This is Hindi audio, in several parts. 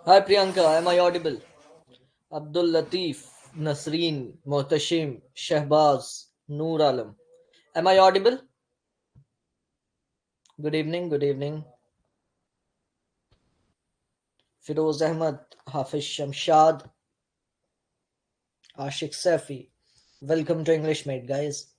Hi Priyanka, am I audible? Abdul Latif, Nasreen, Muhtashim, Shahbaz, Noor Alam. Am I audible? Good evening, good evening. Firoz Ahmad, Hafiz Shamshad, Ashik Safi. Welcome to English Mate, guys.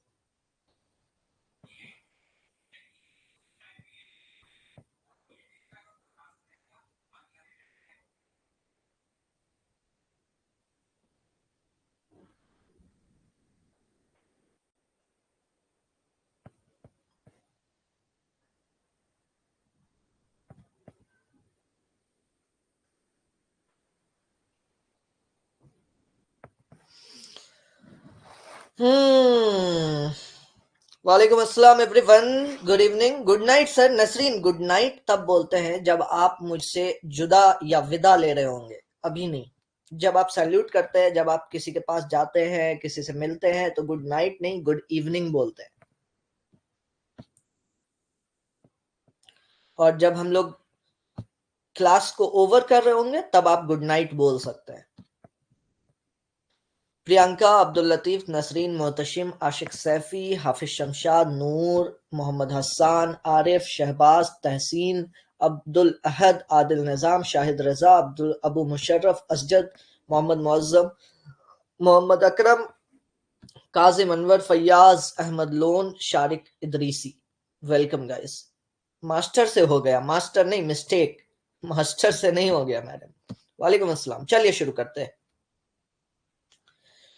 Hmm. वालेकुम अस्सलाम everyone. Good evening, good night sir. Nasreen, good night तब बोलते हैं जब आप मुझसे जुदा या विदा ले रहे होंगे, अभी नहीं. जब आप सैल्यूट करते हैं, जब आप किसी के पास जाते हैं, किसी से मिलते हैं, तो गुड नाइट नहीं, गुड इवनिंग बोलते हैं. और जब हम लोग क्लास को ओवर कर रहे होंगे तब आप गुड नाइट बोल सकते हैं. Priyanka, Abdul Latif, Nasreen, Mohtashim, Ashiq Saifi, Hafiz Shamshad, Noor, Mohammad Hasan, Arif, Shahbaz, Tehseen, Abdul Ahad, Adil Nizam, Shahid Raza, Abu Musharraf, Asjad, Mohammad Muazzam, Mohammad Akram, Kazim Anwar, Fayaz Ahmad Lone, Sharique Idrisi. Welcome guys. Master से हो गया, मास्टर नहीं, मिस्टेक. मास्टर से नहीं हो गया मैडम. वालेकुम अस्सलाम. चलिए शुरू करते हैं.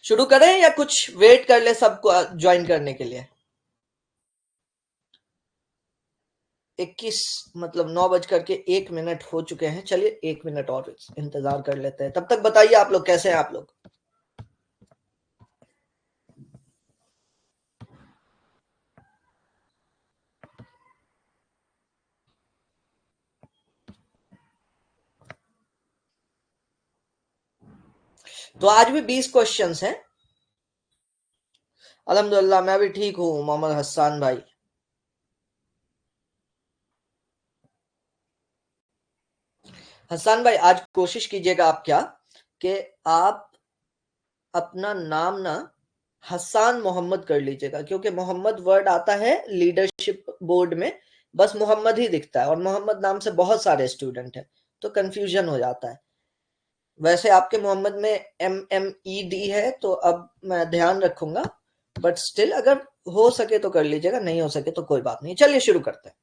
शुरू करें या कुछ वेट कर ले सबको ज्वाइन करने के लिए? 21 मतलब 9:01 हो चुके हैं. चलिए 1 मिनट और इंतजार कर लेते हैं. तब तक बताइए आप लोग कैसे हैं आप लोग. तो आज भी 20 क्वेश्चंस हैं. अल्हम्दुलिल्लाह मैं भी ठीक हूँ मोहम्मद हसन भाई. हसन भाई आज कोशिश कीजिएगा आप क्या कि आप अपना नाम ना हसान मोहम्मद कर लीजिएगा, क्योंकि मोहम्मद वर्ड आता है लीडरशिप बोर्ड में, बस मोहम्मद ही दिखता है और मोहम्मद नाम से बहुत सारे स्टूडेंट हैं, तो कंफ्यूजन हो जाता है. वैसे आपके मोहम्मद में MMED है, तो अब मैं ध्यान रखूंगा, बट स्टिल अगर हो सके तो कर लीजिएगा, नहीं हो सके तो कोई बात नहीं. चलिए शुरू करते हैं.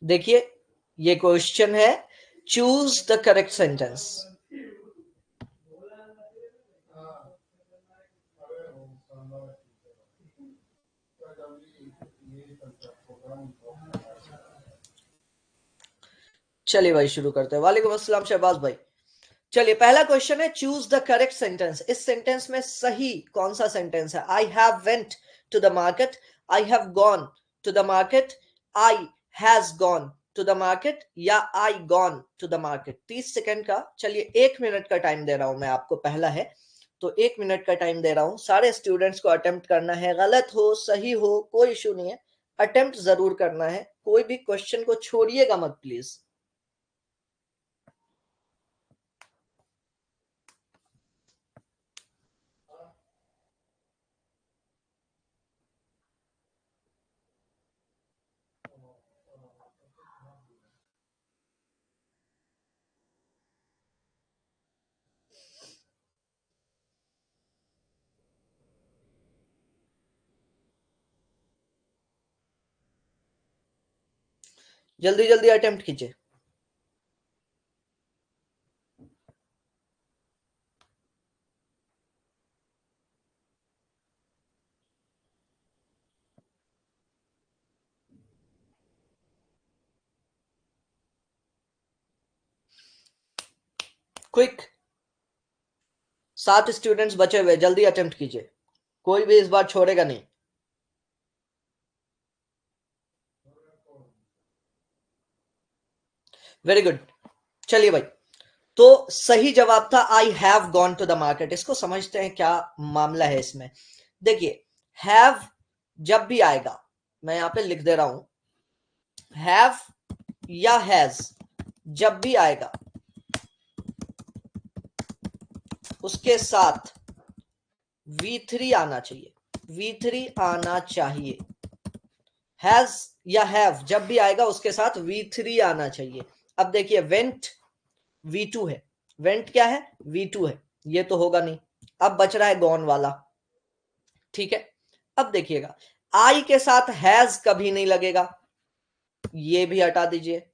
देखिए ये क्वेश्चन है, चूज द करेक्ट सेंटेंस. चलिए भाई शुरू करते हैं. वालेकुम अस्सलाम शहबाज भाई. चलिए पहला क्वेश्चन है, चूज द करेक्ट सेंटेंस. इस सेंटेंस में सही कौन सा सेंटेंस है? I have went to the market, I have gone to the market, I has gone to the market, या I gone to the market. 30 second का, चलिए 1 मिनट का टाइम दे रहा हूं मैं आपको. पहला है तो 1 मिनट का टाइम दे रहा हूं. सारे स्टूडेंट्स को अटेम्प्ट करना है, गलत हो सही हो कोई इशू नहीं है, अटेम्प्ट जरूर करना है. कोई भी क्वेश्चन को छोड़िएगा मत प्लीज. जल्दी जल्दी अटेम्प्ट कीजिए. क्विक. 7 स्टूडेंट्स बचे हुए, जल्दी अटेम्प्ट कीजिए. कोई भी इस बार छोड़ेगा नहीं. Very good. चलिए भाई, तो सही जवाब था I have gone to the market. इसको समझते हैं क्या मामला है इसमें। देखिए, हैव जब भी आएगा, मैं यहां पे लिख दे रहा हूं, हैव या हैज जब भी आएगा उसके साथ V3 आना चाहिए, V3 आना चाहिए। हैज या हैव जब भी आएगा उसके साथ V3 आना चाहिए। अब देखिए, वेंट V2 है, वेंट क्या है, V2 है, ये तो होगा नहीं। अब बच रहा है गॉन वाला, ठीक है। अब देखिएगा, आई के साथ हैज कभी नहीं लगेगा, ये भी हटा दीजिए।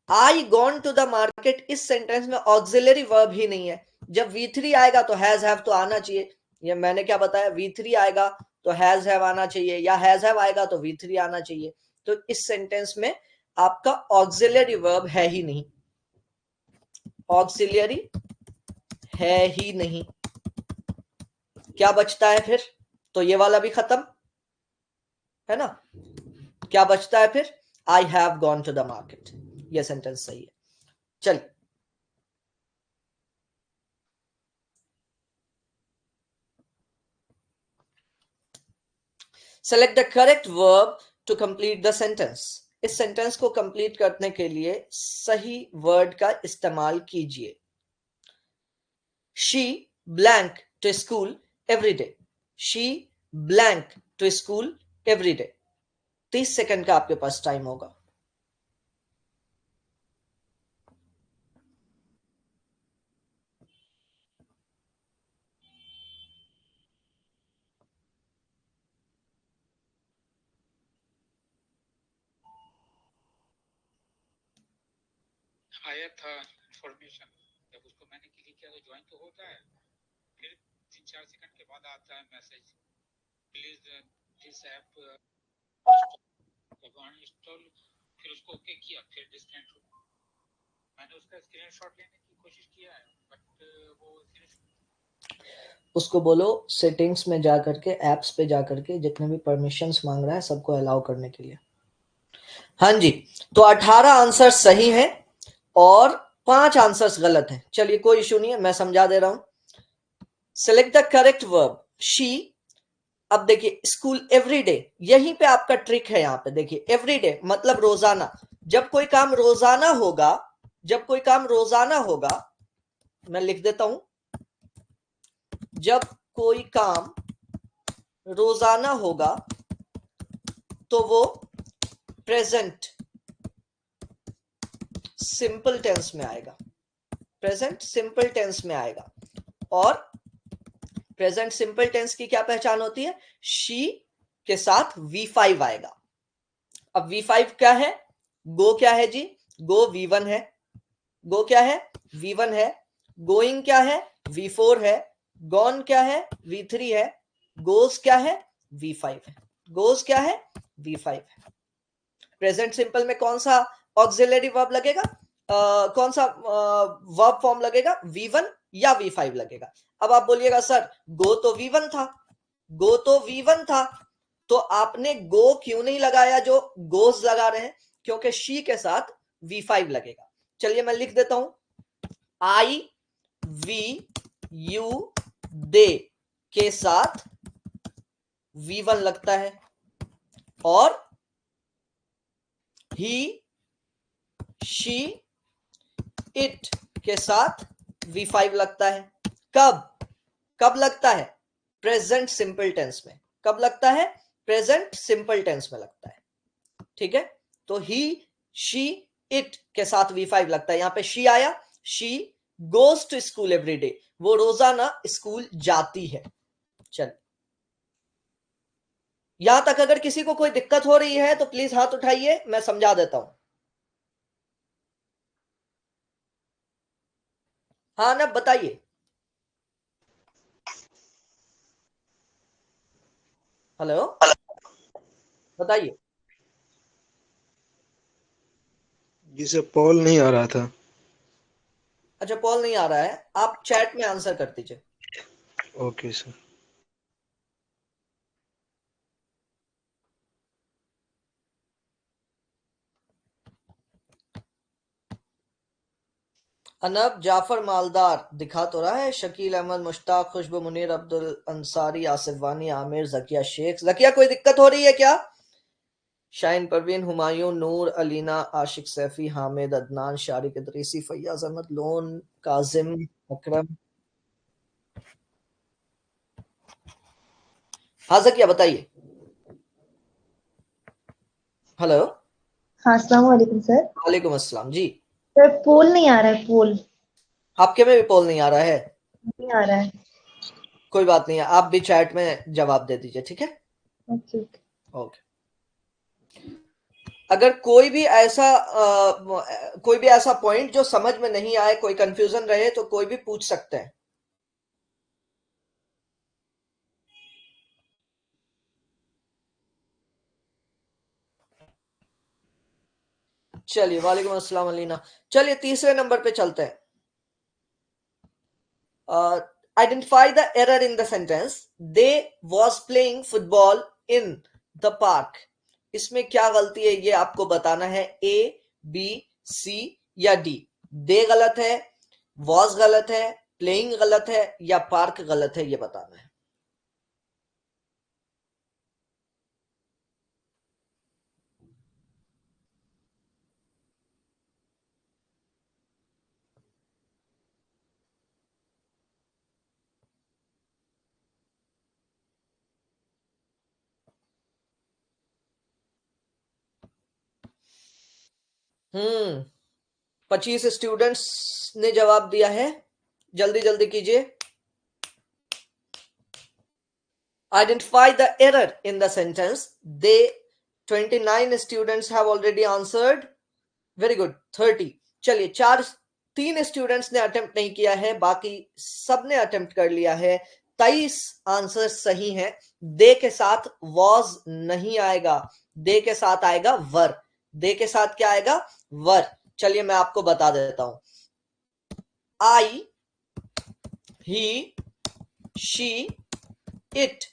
I gone to the market इस सेंटेंस में ऑक्सिलरी वर्ब ही नहीं है। जब V3 आएगा तो हैज हैव तो आना चाहिए। ये मैंने क्या बताया, V3 आएगा तो हैज हैव आना चाहिए, या हैज हैव आएगा तो V3 आना चाहिए। तो इस सेंटेंस में आपका ऑक्सिलरी वर्ब है ही नहीं, ऑक्सिलरी है ही नहीं। क्या बचता है फिर, तो ये वाला भी खत्म है ना। क्या बचता है फिर, I have gone to the market, ये सेंटेंस सही है। चलिए, select the correct verb to complete the sentence. इस सेंटेंस को कंप्लीट करने के लिए सही वर्ड का इस्तेमाल कीजिए। She blank to school every day, she blank to school every day. 30 second का आपके पास टाइम होगा। आया था इंफॉर्मेशन, जब उसको मैंने क्लिक किया तो ज्वाइन तो होता है, फिर 3-4 सेकंड के बाद आता है message, please this app uninstall. फिर उसको ओके किया, फिर डिस्कनेक्ट हुआ। मैंने उसका स्क्रीनशॉट लेने की कोशिश किया है, बट वो उसको बोलो सेटिंग्स में जा करके, एप्स पे जा करके जितने भी परमिशंस मांग रहा है सबको अलाउ करने के लिए। हाँ जी, तो 18 आंसर सही हैं और 5 आंसर्स गलत हैं। चलिए, कोई इशू नहीं है, मैं समझा दे रहा हूं। Select the correct verb she. अब देखिए, स्कूल एवरीडे, यहीं पे आपका ट्रिक है। यहां पे देखिए, एवरीडे मतलब रोजाना। जब कोई काम रोजाना होगा, जब कोई काम रोजाना होगा, मैं लिख देता हूं, जब कोई काम रोजाना होगा तो वो प्रेजेंट सिंपल टेंस में आएगा, प्रेजेंट सिंपल टेंस में आएगा। और प्रेजेंट सिंपल टेंस की क्या पहचान होती है, शी के साथ V5 आएगा। अब V5 क्या है, गो क्या है जी, गो V1 है, गो क्या है, V1 है। गोइंग क्या है, V4 है। गॉन क्या है, V3 है। गोज क्या है, V5 है। गोज क्या है, V5 है। प्रेजेंट सिंपल में कौन सा ऑक्सिलरी वर्ब लगेगा, कौन सा वर्ब फॉर्म लगेगा, V1 या V5 लगेगा। अब आप बोलिएगा सर गो तो V1 था, गो तो V1 था, तो आपने गो क्यों नहीं लगाया जो गोज लगा रहे हैं, क्योंकि शी के साथ V5 लगेगा। चलिए मैं लिख देता हूं, आई वी यू दे के साथ V1 लगता है और ही शी इट के साथ V5 लगता है। कब, कब लगता है, प्रेजेंट सिंपल टेंस में। कब लगता है, प्रेजेंट सिंपल टेंस में लगता है। ठीक है, तो ही शी इट के साथ V5 लगता है। यहां पे शी आया, she goes to school every day, वो रोजाना स्कूल जाती है। चल, यहां तक अगर किसी को कोई दिक्कत हो रही है तो प्लीज हाथ उठाइए, मैं समझा देता हूं। हाँ ना, बताइए, हेलो, बताइए। जी सर, पॉल नहीं आ रहा था। अच्छा, पॉल नहीं आ रहा है, आप चैट में आंसर कर दीजिए। Okay sir. अनब जाफर मालदार दिखा तो रहा है, शकील अहमद, मुश्ताक, खुशबू मुनीर, अब्दुल अंसारी, आसिफ वानी, आमिर, जकिया शेख। जकिया कोई दिक्कत हो रही है क्या? शाइन परवीन, हुमायूं, नूर, अलीना, आशिक सैफी, हामिद, अदनान, शारिक इदरीसी, फैयाज अहमद, लोन, काजिम, अकरम। हाँ जकिया बताइए। हेलो। हाँ, अस्सलाम वालेकुम सर। वालेकुम अस्सलाम जी। सर पोल नहीं आ रहा है, पोल आपके में भी पोल नहीं आ रहा है? नहीं आ रहा है। कोई बात नहीं है, आप भी चैट में जवाब दे दीजिए, ठीक है? Okay okay. ओके। अगर कोई भी ऐसा पॉइंट जो समझ में नहीं आए, कोई कंफ्यूजन रहे, तो कोई भी पूछ सकते हैं। चलिए, वालेकुम अस्सलाम अलीना। चलिए तीसरे नंबर पे चलते हैं। Identify the error in the sentence they was playing football in the park. इसमें क्या गलती है ये आपको बताना है, ए, बी, सी या डी। दे गलत है, वॉज गलत है, प्लेइंग गलत है या पार्क गलत है, ये बताना है। हम्म 25 स्टूडेंट्स ने जवाब दिया है, जल्दी जल्दी कीजिए। Identify the error in the sentence. 29 students have already answered. Very good. 30. चलिए, 3 स्टूडेंट्स ने अटेम्प्ट नहीं किया है, बाकी सबने अटेम्प्ट कर लिया है। 23 आंसर सही हैं। दे के साथ वॉज नहीं आएगा, दे के साथ आएगा वर। दे के साथ क्या आएगा? वर। चलिए मैं आपको बता देता हूं। आई, ही, शी, इट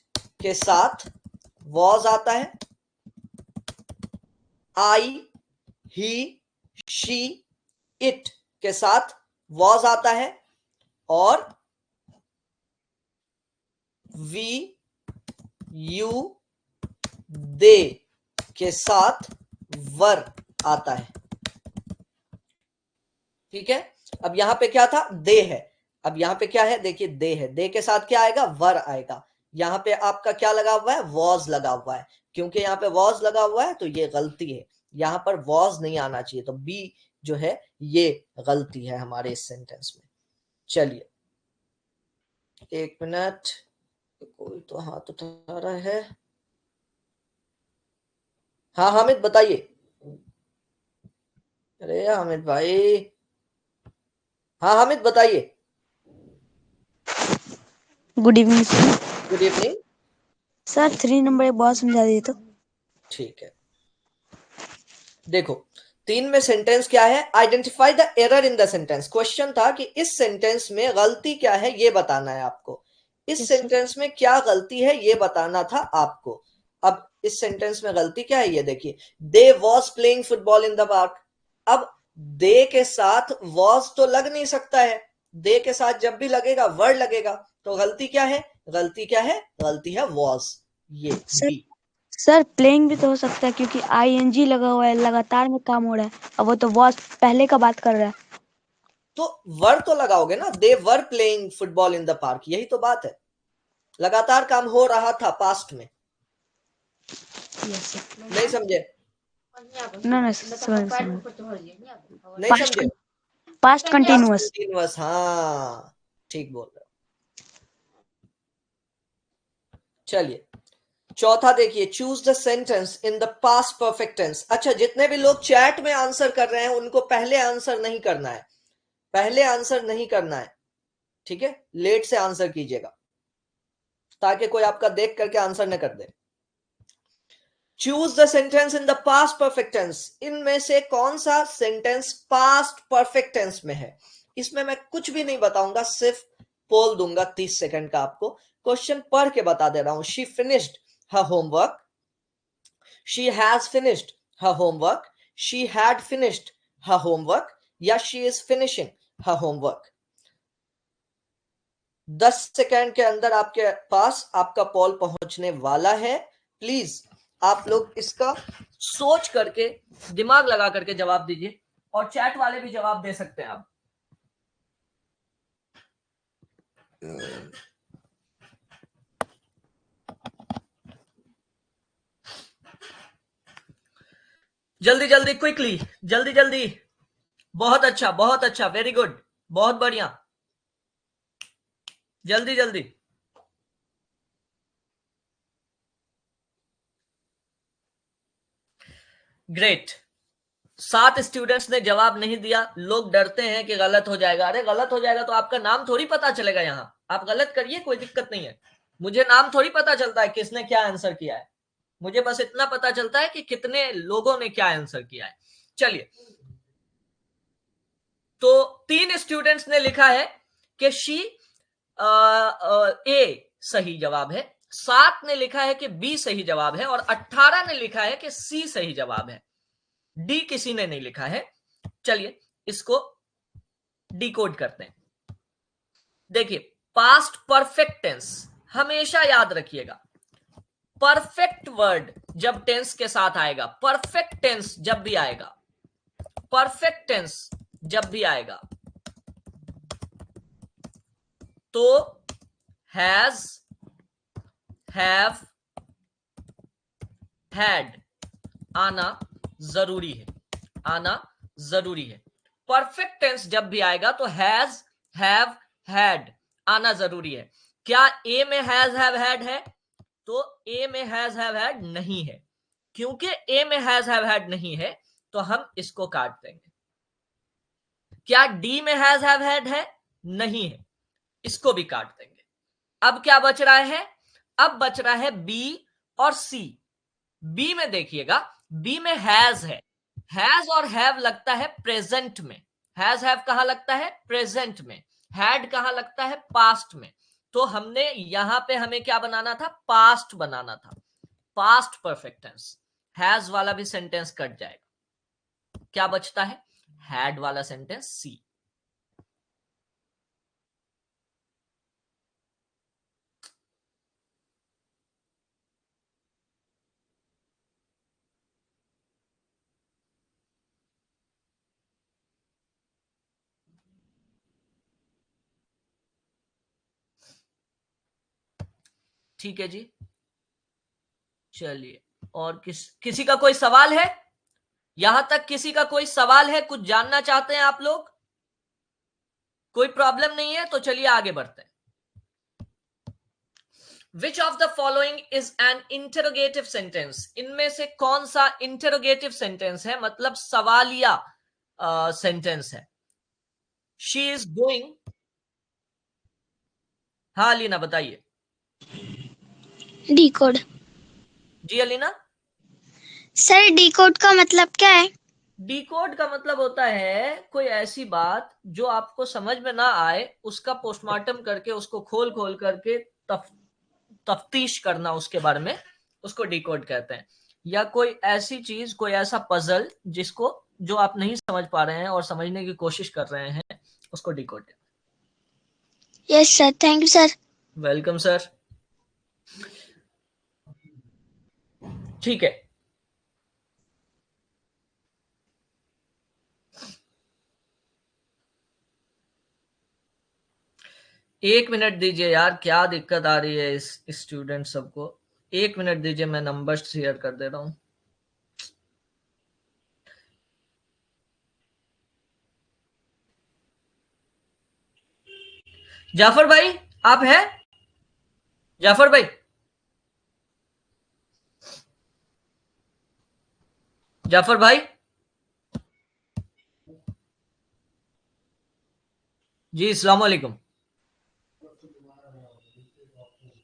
के साथ वॉज आता है। आई, ही, शी, इट के साथ वॉज आता है और वी, यू, दे के साथ वर आता है। ठीक है, अब यहां पे क्या था? दे है। अब यहां पे क्या है? देखिए, दे है, दे के साथ क्या आएगा? वर आएगा। यहां पे आपका क्या लगा हुआ है? वॉज लगा हुआ है। क्योंकि यहां पे वॉज लगा हुआ है तो ये गलती है, यहां पर वॉज नहीं आना चाहिए, तो बी जो है ये गलती है हमारे इस सेंटेंस में। चलिए 1 मिनट, कोई तो हाथ उठा रहा है। हाँ हामिद बताइए। अरे हामिद भाई, हाँ हामिद बताइए। Good evening sir. Good evening. Sir 3 number एक बार समझा दिए तो। ठीक है, देखो 3 में सेंटेंस क्या है? Identify the error in the sentence. Question था कि इस सेंटेंस में गलती क्या है, ये बताना है आपको। इस Yes, sir. सेंटेंस में क्या गलती है ये बताना था आपको। अब इस सेंटेंस में गलती क्या है ये देखिए। They was playing football in the park. अब दे के साथ वॉज तो लग नहीं सकता है, दे के साथ जब भी लगेगा वर्ड लगेगा, तो गलती क्या है? गलती क्या है? गलती है वॉज, ये सर बी। सर प्लेइंग भी तो हो सकता है क्योंकि आईएनजी लगा हुआ है, लगातार में काम हो रहा है। अब वो तो वॉज पहले का बात कर रहा है। तो वर तो लगाओगे ना, they were playing football in the park, यही तो बात है। लगातार काम हो रहा था पास्ट में। Yes, sir. नहीं समझे? ना समझ नहीं समझे? Past continuous. कंटिन्यूअस, हाँ ठीक बोल रहे हो। चलिए चौथा देखिए, choose the sentence in the past perfect tense. अच्छा, जितने भी लोग चैट में आंसर कर रहे हैं उनको पहले आंसर नहीं करना है, पहले आंसर नहीं करना है, ठीक है? लेट से आंसर कीजिएगा ताकि कोई आपका देख करके आंसर न कर दे। Choose the sentence in the past perfect tense. इनमें से कौन सा सेंटेंस पास्ट परफेक्ट टेंस में है? इसमें मैं कुछ भी नहीं बताऊंगा, सिर्फ पोल दूंगा 30 सेकंड का आपको। क्वेश्चन पढ़ के बता दे रहा हूं। She finished her homework, she has finished her homework, she had finished her homework या शी इज फिनिशिंग हाँ होमवर्क। 10 सेकंड के अंदर आपके पास आपका पोल पहुंचने वाला है। प्लीज आप लोग इसका सोच करके, दिमाग लगा करके जवाब दीजिए, और चैट वाले भी जवाब दे सकते हैं आप। जल्दी जल्दी, क्विकली, जल्दी जल्दी। बहुत अच्छा, बहुत अच्छा, वेरी गुड, बहुत बढ़िया, जल्दी जल्दी। ग्रेट। 7 स्टूडेंट्स ने जवाब नहीं दिया। लोग डरते हैं कि गलत हो जाएगा। अरे गलत हो जाएगा तो आपका नाम थोड़ी पता चलेगा। यहां आप गलत करिए, कोई दिक्कत नहीं है। मुझे नाम थोड़ी पता चलता है किसने क्या आंसर किया है। मुझे बस इतना पता चलता है कि कितने लोगों ने क्या आंसर किया है। चलिए, तो 3 स्टूडेंट्स ने लिखा है कि शी ए सही जवाब है, 7 ने लिखा है कि बी सही जवाब है, और 18 ने लिखा है कि सी सही जवाब है। डी किसी ने नहीं लिखा है। चलिए इसको डिकोड करते हैं। देखिए, पास्ट परफेक्ट टेंस हमेशा याद रखिएगा। परफेक्ट वर्ड जब टेंस के साथ आएगा, परफेक्ट टेंस जब भी आएगा, परफेक्ट टेंस जब भी आएगा, तो हैज, हैव, हैड आना जरूरी है, आना जरूरी है। परफेक्ट टेंस जब भी आएगा तो हैज, हैव, हैड आना जरूरी है। क्या ए में हैज, हैव, हैड है? तो ए में हैज, हैव, हैड नहीं है। क्योंकि ए में हैज, हैव, हैड नहीं है तो हम इसको काट देंगे। क्या डी में हैज, हैव, हैड है? नहीं है, इसको भी काट देंगे। अब क्या बच रहा है? अब बच रहा है बी और सी। बी में देखिएगा, बी में हैज है। हैज और हैव लगता है प्रेजेंट में। हैज, हैव कहां लगता है? प्रेजेंट में। हैड कहां लगता है? पास्ट में। तो हमने यहां पे हमें क्या बनाना था? पास्ट बनाना था, पास्ट परफेक्ट टेंस। हैज वाला भी सेंटेंस कट जाएगा। क्या बचता है? हैड वाला सेंटेंस, सी। ठीक है जी, चलिए। और किसी का कोई सवाल है? यहां तक किसी का कोई सवाल है? कुछ जानना चाहते हैं आप लोग? कोई प्रॉब्लम नहीं है तो चलिए आगे बढ़ते हैं। Which of the following is an interrogative sentence? इनमें से कौन सा interrogative sentence है, मतलब सवालिया सेंटेंस है? She is going, हाँ अलीना बताइए। डिकोड। जी अलीना। सर डिकोड का मतलब क्या है? डिकोड का मतलब होता है कोई ऐसी बात जो आपको समझ में ना आए, उसका पोस्टमार्टम करके, उसको खोल खोल करके तफ्तीश करना उसके बारे में, उसको डिकोड कहते हैं। या कोई ऐसी चीज, कोई ऐसा पजल जिसको, जो आप नहीं समझ पा रहे हैं और समझने की कोशिश कर रहे हैं, उसको डिकोड कहते हैं। Yes sir, thank you sir. Welcome sir. ठीक है, एक मिनट दीजिए यार, क्या दिक्कत आ रही है इस स्टूडेंट सबको। एक मिनट दीजिए, मैं नंबर शेयर कर दे रहा हूं। जाफर भाई आप हैं? जाफर भाई, जाफर भाई जी, अस्सलाम वालेकुम।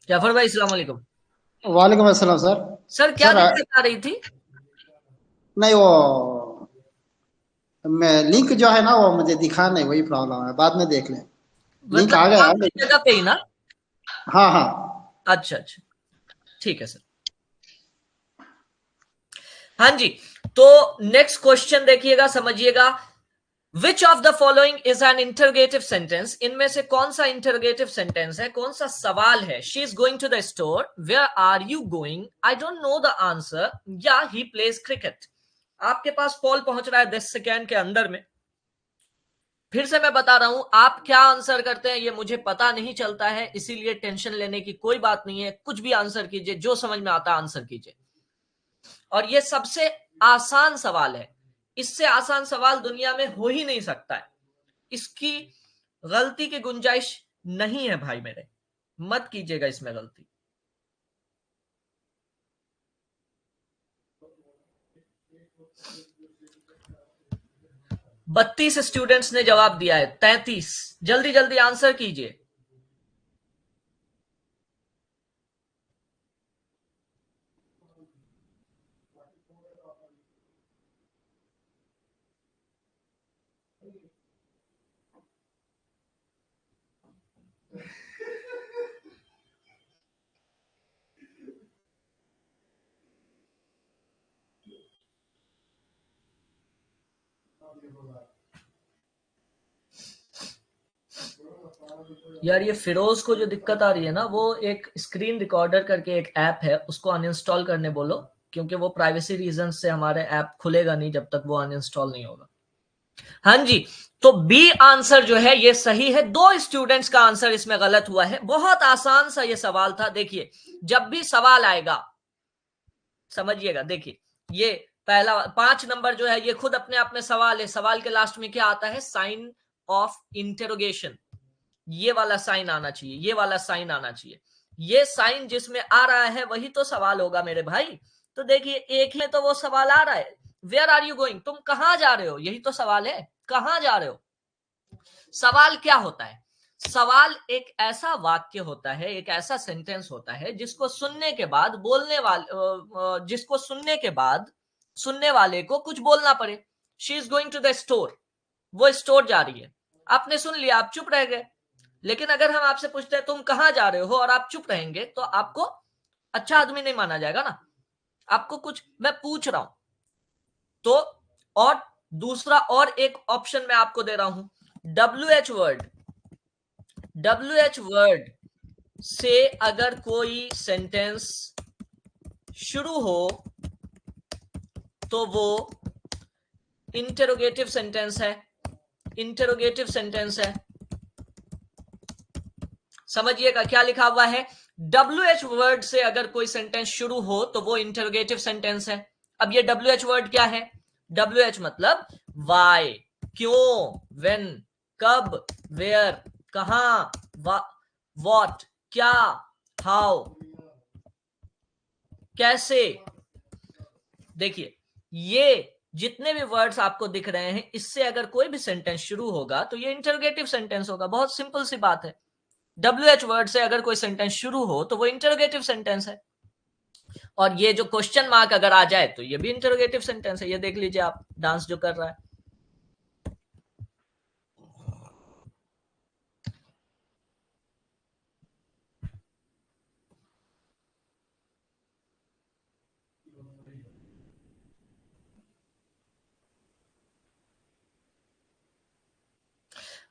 जाफर भाई अस्सलाम वालेकुम। वालेकुम अस्सलाम सर। सर क्या सर दिक्कत आ रही थी? नहीं, वो मैं लिंक जो है ना वो मुझे दिखा नहीं, वही प्रॉब्लम है, बाद में देख लें। लिंक मतलब आ गया काम की लेकिन। जगह पे ही ना? हाँ हाँ। अच्छा अच्छा, ठीक है सर। हाँ जी, तो नेक्स्ट क्वेश्चन देखिएगा, समझिएगा। Which of the following is an interrogative sentence, इनमें से कौन सा इंटरोगेटिव सेंटेंस है, कौन सा सवाल है। She is going to the store, where are you going, I don't know the answer, या ही प्लेज क्रिकेट। आपके पास पॉल पहुंच रहा है 10 सेकेंड के अंदर में। फिर से मैं बता रहा हूं, आप क्या आंसर करते हैं ये मुझे पता नहीं चलता है, इसीलिए टेंशन लेने की कोई बात नहीं है। कुछ भी आंसर कीजिए, जो समझ में आता है आंसर कीजिए। और ये सबसे आसान सवाल है, इससे आसान सवाल दुनिया में हो ही नहीं सकता है। इसकी गलती की गुंजाइश नहीं है भाई मेरे, मत कीजिएगा इसमें गलती। बत्तीस स्टूडेंट्स ने जवाब दिया है, 33। जल्दी जल्दी आंसर कीजिए। यार ये फिरोज को जो दिक्कत आ रही है ना, वो एक स्क्रीन रिकॉर्डर करके एक ऐप है, उसको अनइंस्टॉल करने बोलो, क्योंकि वो प्राइवेसी रीजन से हमारे ऐप खुलेगा नहीं जब तक वो अनइंस्टॉल नहीं होगा। हाँ जी, तो बी आंसर जो है ये सही है। 2 स्टूडेंट्स का आंसर इसमें गलत हुआ है। बहुत आसान सा ये सवाल था। देखिए, जब भी सवाल आएगा समझिएगा, देखिए ये पहला 5 नंबर जो है ये खुद अपने आप में सवाल है। सवाल के लास्ट में क्या आता है, साइन ऑफ इंटरोगेशन। ये वाला साइन आना चाहिए, ये वाला साइन आना चाहिए। ये साइन जिसमें आ रहा है वही तो सवाल होगा मेरे भाई। तो देखिए, एक में तो वो सवाल आ रहा है, वेयर आर यू गोइंग, तुम कहां जा रहे हो, यही तो सवाल है, कहां जा रहे हो। सवाल क्या होता है, सवाल एक ऐसा वाक्य होता है, एक ऐसा सेंटेंस होता है जिसको सुनने के बाद जिसको सुनने के बाद सुनने वाले को कुछ बोलना पड़े। She is going to the store, वो स्टोर जा रही है, आपने सुन लिया, आप चुप रह गए। लेकिन अगर हम आपसे पूछते हैं तुम कहां जा रहे हो और आप चुप रहेंगे, तो आपको अच्छा आदमी नहीं माना जाएगा ना। आपको कुछ मैं पूछ रहा हूं तो। और दूसरा और एक ऑप्शन मैं आपको दे रहा हूं, WH वर्ड से अगर कोई सेंटेंस शुरू हो तो वो इंटरोगेटिव सेंटेंस है, इंटरोगेटिव सेंटेंस है। समझिएगा क्या लिखा हुआ है, WH वर्ड से अगर कोई सेंटेंस शुरू हो तो वो इंटरोगेटिव सेंटेंस है। अब ये WH वर्ड क्या है, WH मतलब वाई, क्यों, व्हेन, कब, वेयर, कहां, व्हाट, क्या, हाउ, कैसे। देखिए, ये जितने भी वर्ड्स आपको दिख रहे हैं, इससे अगर कोई भी सेंटेंस शुरू होगा तो ये इंटरोगेटिव सेंटेंस होगा। बहुत सिंपल सी बात है। WH वर्ड से अगर कोई सेंटेंस शुरू हो तो वो इंटरोगेटिव सेंटेंस है। और ये जो क्वेश्चन मार्क अगर आ जाए तो ये भी इंटरोगेटिव सेंटेंस है। ये देख लीजिए आप, डांस जो कर रहा है।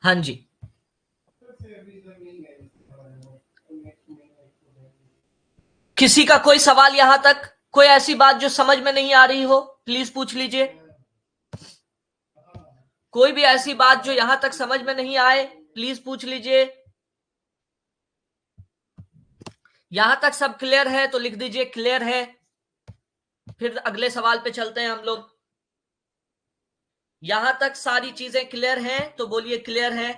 हाँ जी, किसी का कोई सवाल यहां तक, कोई ऐसी बात जो समझ में नहीं आ रही हो, प्लीज पूछ लीजिए। कोई भी ऐसी बात जो यहां तक समझ में नहीं आए, प्लीज पूछ लीजिए। यहां तक सब क्लियर है तो लिख दीजिए क्लियर है। फिर अगले सवाल पे चलते हैं हम लोग। यहां तक सारी चीजें क्लियर हैं तो बोलिए क्लियर है।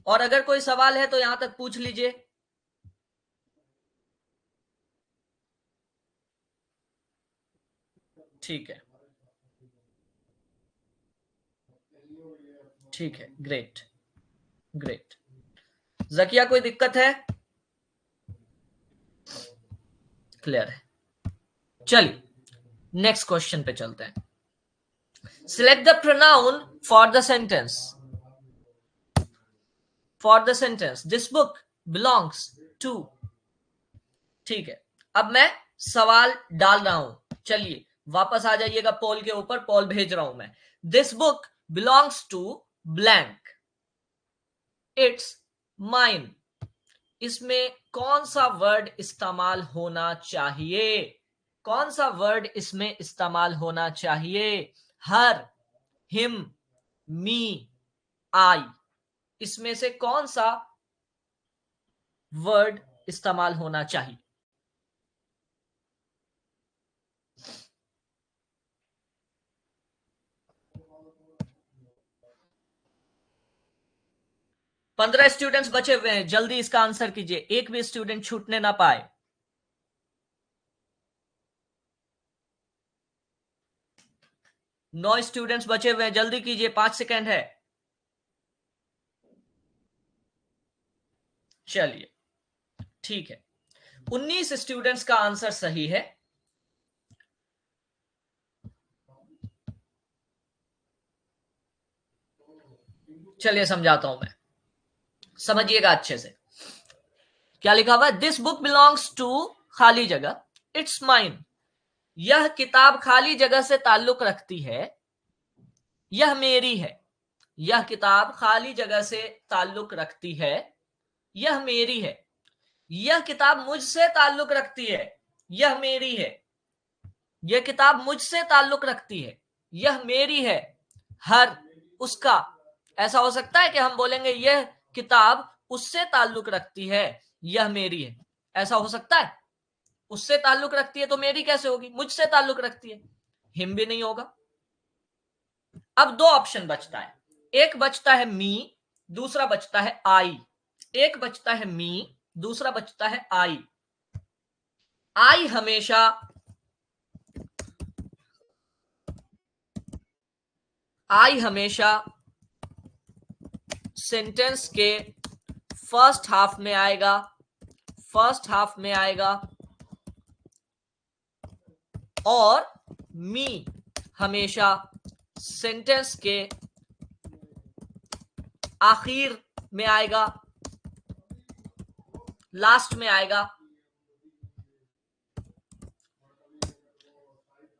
और अगर कोई सवाल है तो यहां तक पूछ लीजिए। ठीक है, ठीक है, ग्रेट ग्रेट। जकिया कोई दिक्कत है, क्लियर है। चलिए नेक्स्ट क्वेश्चन पे चलते हैं। Select the pronoun for the sentence, for the sentence this book belongs to. ठीक है, अब मैं सवाल डाल रहा हूं। चलिए वापस आ जाइएगा पोल के ऊपर, पोल भेज रहा हूं मैं। This book belongs to blank, it's mine. इसमें कौन सा वर्ड इस्तेमाल होना चाहिए? कौन सा वर्ड इसमें इस्तेमाल होना चाहिए? हर, हिम, मी, आई, इसमें से कौन सा वर्ड इस्तेमाल होना चाहिए? पंद्रह स्टूडेंट्स बचे हुए हैं, जल्दी इसका आंसर कीजिए, एक भी स्टूडेंट छूटने ना पाए। नौ स्टूडेंट्स बचे हुए हैं, जल्दी कीजिए, 5 सेकेंड है। चलिए ठीक है, 19 स्टूडेंट्स का आंसर सही है। चलिए समझाता हूं मैं, समझिएगा अच्छे से। क्या लिखा हुआ है? दिस बुक बिलोंग्स टू खाली जगह, इट्स माइन। यह किताब खाली जगह से ताल्लुक रखती है, यह मेरी है। यह किताब खाली जगह से ताल्लुक रखती है, यह मेरी है। यह किताब मुझसे ताल्लुक रखती है, यह मेरी है। यह किताब मुझसे ताल्लुक रखती है, यह मेरी है। हर, उसका। ऐसा हो सकता है कि हम बोलेंगे यह किताब उससे ताल्लुक रखती है, यह मेरी है। ऐसा हो सकता है? उससे ताल्लुक रखती है तो मेरी कैसे होगी? मुझसे ताल्लुक रखती है, हिम भी नहीं होगा। अब दो ऑप्शन बचता है, एक बचता है मी, दूसरा बचता है आई। एक बचता है मी, दूसरा बचता है आई। आई हमेशा सेंटेंस के फर्स्ट हाफ में आएगा, फर्स्ट हाफ में आएगा, और मी हमेशा सेंटेंस के आखिर में आएगा, लास्ट में आएगा।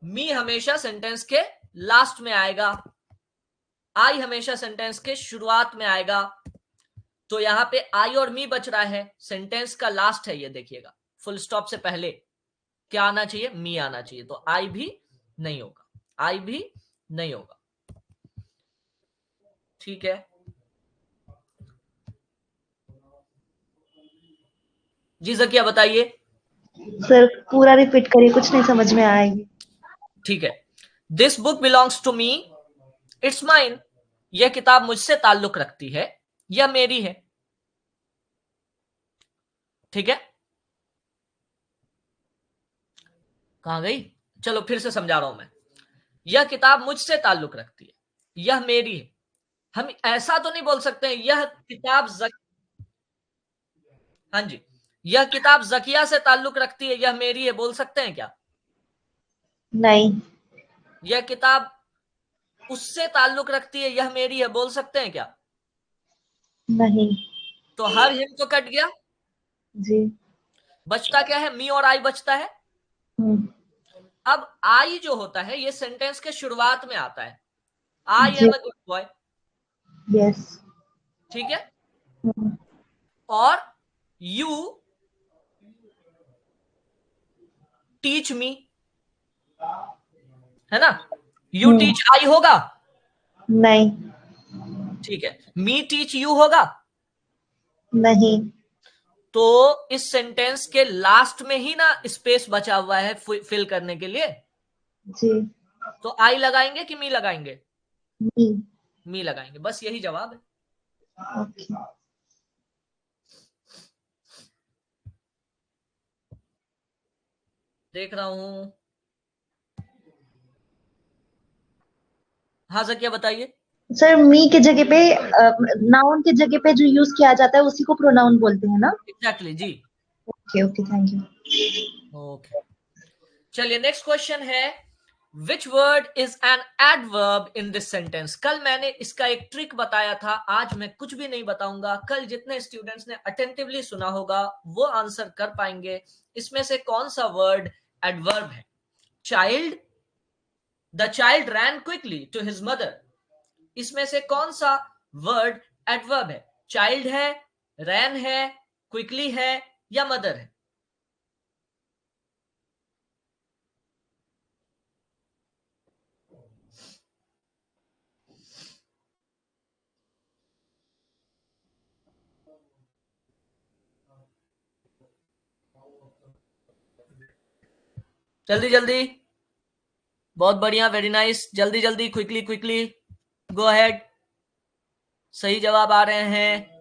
मी हमेशा सेंटेंस के लास्ट में आएगा, आई हमेशा सेंटेंस के शुरुआत में आएगा। तो यहां पे आई और मी बच रहा है, सेंटेंस का लास्ट है ये, देखिएगा फुल स्टॉप से पहले क्या आना चाहिए? मी आना चाहिए। तो आई भी नहीं होगा, आई भी नहीं होगा। ठीक है जी, जकिया बताइए। सर पूरा रिपीट करिए, कुछ नहीं समझ में आएगी। ठीक है, this book belongs to me, it's mine. यह किताब मुझसे ताल्लुक रखती है, यह मेरी है। ठीक है, कहां गई? चलो फिर से समझा रहा हूं मैं। यह किताब मुझसे ताल्लुक रखती है, यह मेरी है। हम ऐसा तो नहीं बोल सकते हैं यह किताब हाँ जी, यह किताब जकिया से ताल्लुक रखती है, यह मेरी है, बोल सकते हैं क्या? नहीं। यह किताब उससे ताल्लुक रखती है, यह मेरी है, बोल सकते हैं क्या? नहीं। तो हर हिम तो कट गया, जी। बचता क्या है? मी और आई बचता है। हम्म, अब आई जो होता है ये सेंटेंस के शुरुआत में आता है, आई जी। Am a good boy. Yes. ठीक है, हम्म, और यू टीच मी, है ना? यू टीच आई होगा? नहीं। ठीक है, मी टीच यू होगा? नहीं। तो इस सेंटेंस के लास्ट में ही ना स्पेस बचा हुआ है फिल करने के लिए, जी। तो आई लगाएंगे कि मी लगाएंगे? मी। मी लगाएंगे, बस यही जवाब है। ओके। देख रहा हूं, हाँ सर क्या बताइए। सर मी के जगह पे, नाउन के जगह पे जो यूज किया जाता है उसी को प्रोनाउन बोलते हैं ना? एग्जैक्टली जी। Okay okay, thank you. Okay, चलिए नेक्स्ट क्वेश्चन है, which word is an adverb in this sentence? कल मैंने इसका एक ट्रिक बताया था, आज मैं कुछ भी नहीं बताऊंगा। कल जितने स्टूडेंट्स ने अटेंटिवली सुना होगा वो आंसर कर पाएंगे। इसमें से कौन सा वर्ड एडवर्ब है? Child, the child ran quickly to his mother, इसमें से कौन सा वर्ड एडवर्ब है? चाइल्ड है, रैन है, क्विकली है या मदर है? जल्दी जल्दी, बहुत बढ़िया, वेरी नाइस, जल्दी जल्दी, क्विकली क्विकली, गो अहेड। सही जवाब आ रहे हैं।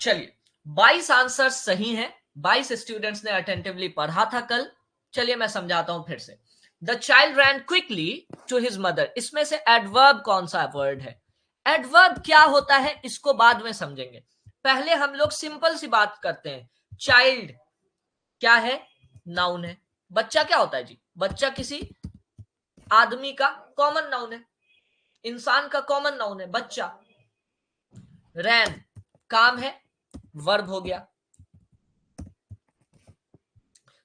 चलिए 22 आंसर सही हैं, 22 स्टूडेंट्स ने अटेंटिवली पढ़ा था कल। चलिए मैं समझाता हूं फिर से। The child ran quickly to his mother, इसमें से एडवर्ब कौन सा वर्ड है? एडवर्ब क्या होता है इसको बाद में समझेंगे, पहले हम लोग सिंपल सी बात करते हैं। चाइल्ड क्या है? नाउन है। बच्चा क्या होता है जी? बच्चा किसी आदमी का कॉमन नाउन है, इंसान का कॉमन नाउन है बच्चा। रैन काम है, वर्ब हो गया।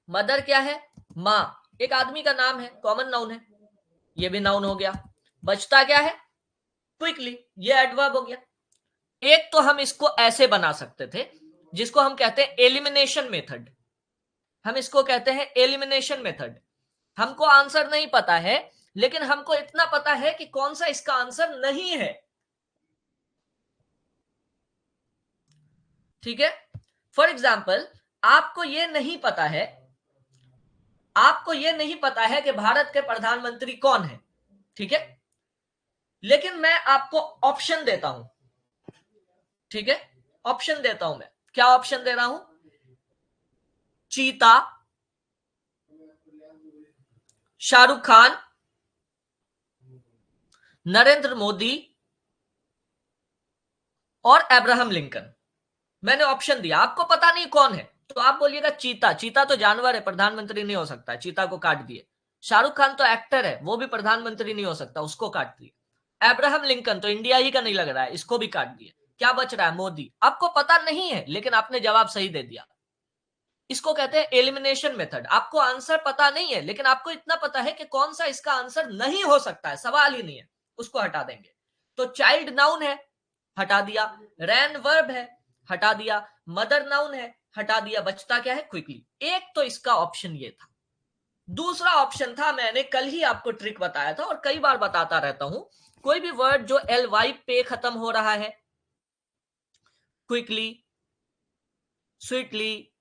मदर क्या है? मां, एक आदमी का नाम है, कॉमन नाउन है, ये भी नाउन हो गया। बचता क्या है? क्विकली, ये एडवर्ब हो गया। एक तो हम इसको ऐसे बना सकते थे जिसको हम कहते हैं एलिमिनेशन मेथड, हम इसको कहते हैं एलिमिनेशन मेथड। हमको आंसर नहीं पता है लेकिन हमको इतना पता है कि कौन सा इसका आंसर नहीं है, ठीक है। फॉर एग्जाम्पल आपको यह नहीं पता है, आपको यह नहीं पता है कि भारत के प्रधानमंत्री कौन है, ठीक है, लेकिन मैं आपको ऑप्शन देता हूं, ठीक है, ऑप्शन देता हूं मैं। क्या ऑप्शन दे रहा हूं? चीता, शाहरुख खान, नरेंद्र मोदी और अब्राहम लिंकन। मैंने ऑप्शन दिया, आपको पता नहीं कौन है तो आप बोलिएगा चीता। चीता तो जानवर है, प्रधानमंत्री नहीं हो सकता, चीता को काट दिए। शाहरुख खान तो एक्टर है, वो भी प्रधानमंत्री नहीं हो सकता, उसको काट दिए। अब्राहम लिंकन तो इंडिया ही का नहीं लग रहा है, इसको भी काट दिए। क्या बच रहा है? मोदी। आपको पता नहीं है लेकिन आपने जवाब सही दे दिया, इसको कहते हैं एलिमिनेशन मेथड। आपको आंसर पता नहीं है लेकिन आपको इतना पता है कि कौन सा इसका आंसर नहीं हो सकता है, सवाल ही नहीं है, उसको हटा देंगे। तो चाइल्ड नाउन है, हटा दिया। रैन वर्ब है, हटा दिया। मदर नाउन है, हटा दिया। बचता क्या है? क्विकली। एक तो इसका ऑप्शन ये था। दूसरा ऑप्शन था, मैंने कल ही आपको ट्रिक बताया था और कई बार बताता रहता हूं, कोई भी वर्ड जो LY पे खत्म हो रहा है, क्विकली, स्वीटली,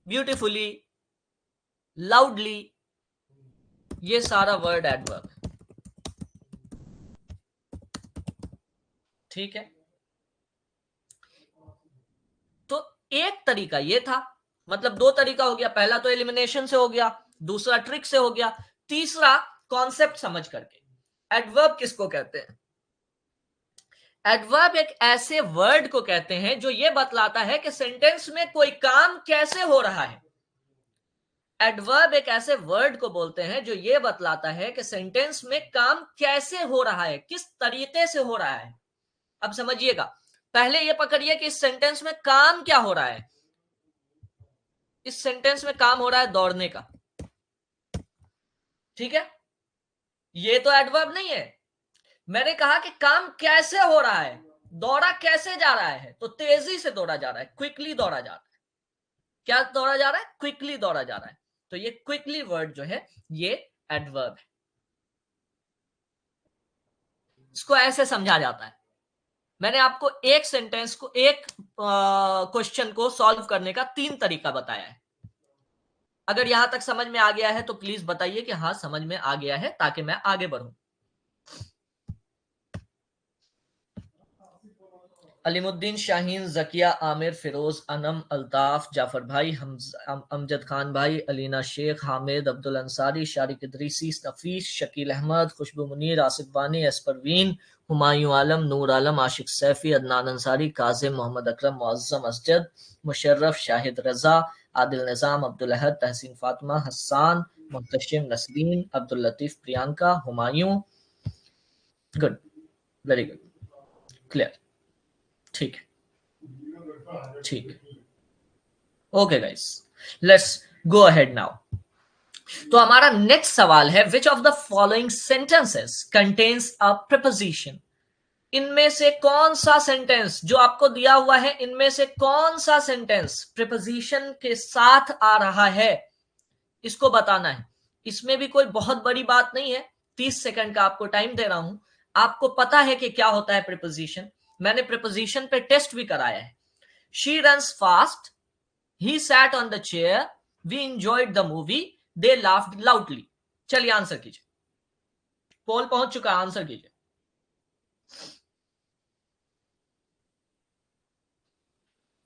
ब्यूटीफुली, लाउडली, ये सारा वर्ड एडवर्ब है, ठीक है। तो एक तरीका ये था, मतलब दो तरीका हो गया। पहला तो एलिमिनेशन से हो गया, दूसरा ट्रिक से हो गया, तीसरा कॉन्सेप्ट समझ करके। एडवर्ब किसको कहते हैं? एडवर्ब एक ऐसे वर्ड को कहते हैं जो ये बतलाता है कि सेंटेंस में कोई काम कैसे हो रहा है। एडवर्ब एक ऐसे वर्ड को बोलते हैं जो ये बतलाता है कि सेंटेंस में काम कैसे हो रहा है, किस तरीके से हो रहा है। अब समझिएगा, पहले ये पकड़िए कि इस सेंटेंस में काम क्या हो रहा है। इस सेंटेंस में काम हो रहा है दौड़ने का, ठीक है, ये तो एडवर्ब नहीं है। मैंने कहा कि काम कैसे हो रहा है, दौड़ा कैसे जा रहा है, तो तेजी से दौड़ा जा रहा है, क्विकली दौड़ा जा रहा है। क्या दौड़ा जा रहा है? क्विकली दौड़ा जा रहा है। तो ये क्विकली वर्ड जो है ये एडवर्ब है। इसको ऐसे समझा जाता है। मैंने आपको एक सेंटेंस को, एक क्वेश्चन को सॉल्व करने का 3 तरीका बताया है। अगर यहां तक समझ में आ गया है तो प्लीज बताइए कि हाँ समझ में आ गया है, ताकि मैं आगे बढ़ूं। अलीमुद्दीन, शाहीन, जकिया, आमिर, फिरोज, अनम, अल्ताफ, जाफर भाई, अमजद खान भाई, अलीना शेख, हामिद, अब्दुल अंसारी, शारिक इदरीसी, नफीस, शकील अहमद, खुशबू मुनीर, आसिफ वानी, एसपरवीन, हुमायूं आलम, नूर आलम, आशिक सैफी, अदनान अंसारी, काजिम, मोहम्मद अकरम, मुअज्जम असजद, मुशर्रफ, शाहिद रजा, आदिल निजाम, अब्दुल अहद, तहसीन Fatima, Hasan, मुहतशिम, Nasreen, Abdul Latif, Priyanka, Humayun. Good, very good, clear, ठीक है, ठीक है। Okay guys, let's go ahead now. तो हमारा नेक्स्ट सवाल है, which of the following sentences contains a preposition. इनमें से कौन सा सेंटेंस जो आपको दिया हुआ है, इनमें से कौन सा सेंटेंस प्रीपोजिशन के साथ आ रहा है, इसको बताना है। इसमें भी कोई बहुत बड़ी बात नहीं है, 30 सेकंड का आपको टाइम दे रहा हूं। आपको पता है कि क्या होता है प्रीपोजिशन, मैंने प्रीपोजिशन पे टेस्ट भी कराया है। She runs fast, he sat on the chair, we enjoyed the movie, they laughed loudly. चलिए आंसर कीजिए, पोल पहुंच चुका, आंसर कीजिए।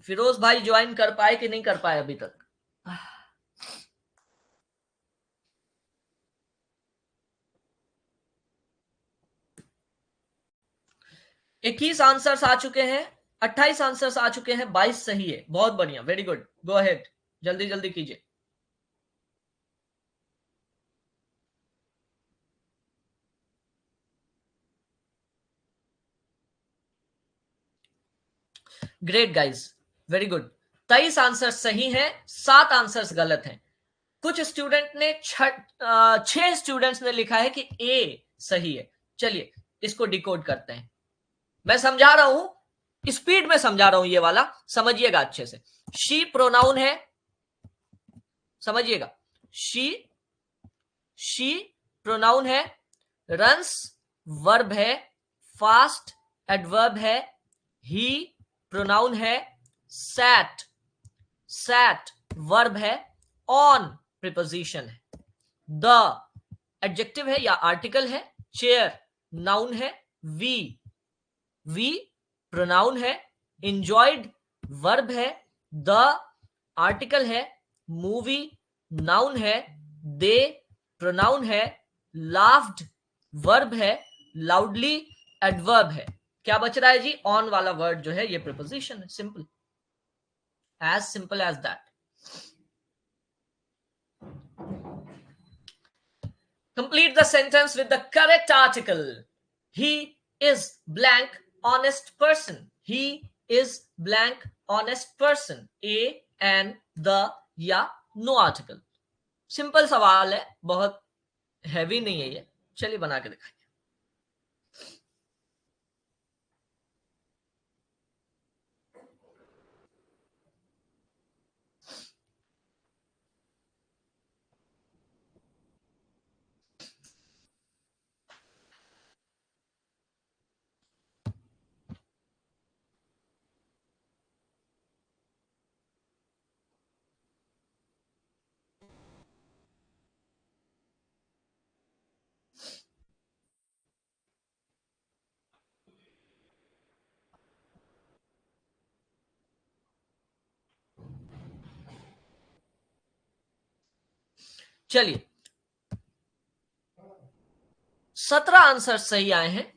फिरोज भाई ज्वाइन कर पाए कि नहीं कर पाए अभी तक? 21 आंसर्स आ चुके हैं, 28 आंसर्स आ चुके हैं, 22 सही है, बहुत बढ़िया, वेरी गुड, गो अहेड, जल्दी जल्दी कीजिए। Great guys, very good. 23 answers सही हैं, 7 आंसर्स गलत हैं। कुछ स्टूडेंट ने 6 स्टूडेंट्स ने लिखा है कि ए सही है। चलिए इसको डिकोड करते हैं, मैं समझा रहा हूं, स्पीड में समझा रहा हूं, ये वाला समझिएगा अच्छे से। शी प्रोनाउन है, समझिएगा, शी प्रोनाउन है, रन्स वर्ब है, फास्ट एडवर्ब है, ही प्रोनाउन है, सैट वर्ब है, ऑन प्रीपोजिशन है, द एडजेक्टिव है या आर्टिकल है, चेयर नाउन है, वी प्रोनाउन है, enjoyed वर्ब है, द आर्टिकल है, मूवी नाउन है, दे प्रोनाउन है, laughed वर्ब है, loudly एडवर्ब है। क्या बच रहा है जी? ऑन वाला वर्ड जो है ये प्रीपोजिशन है, simple, as simple as that. Complete the sentence with the correct article. He is blank honest person. He is blank honest person. A and the या no article. सिंपल सवाल है, बहुत हैवी नहीं है ये। चलिए बना के दिखाइए। चलिए 17 आंसर सही आए हैं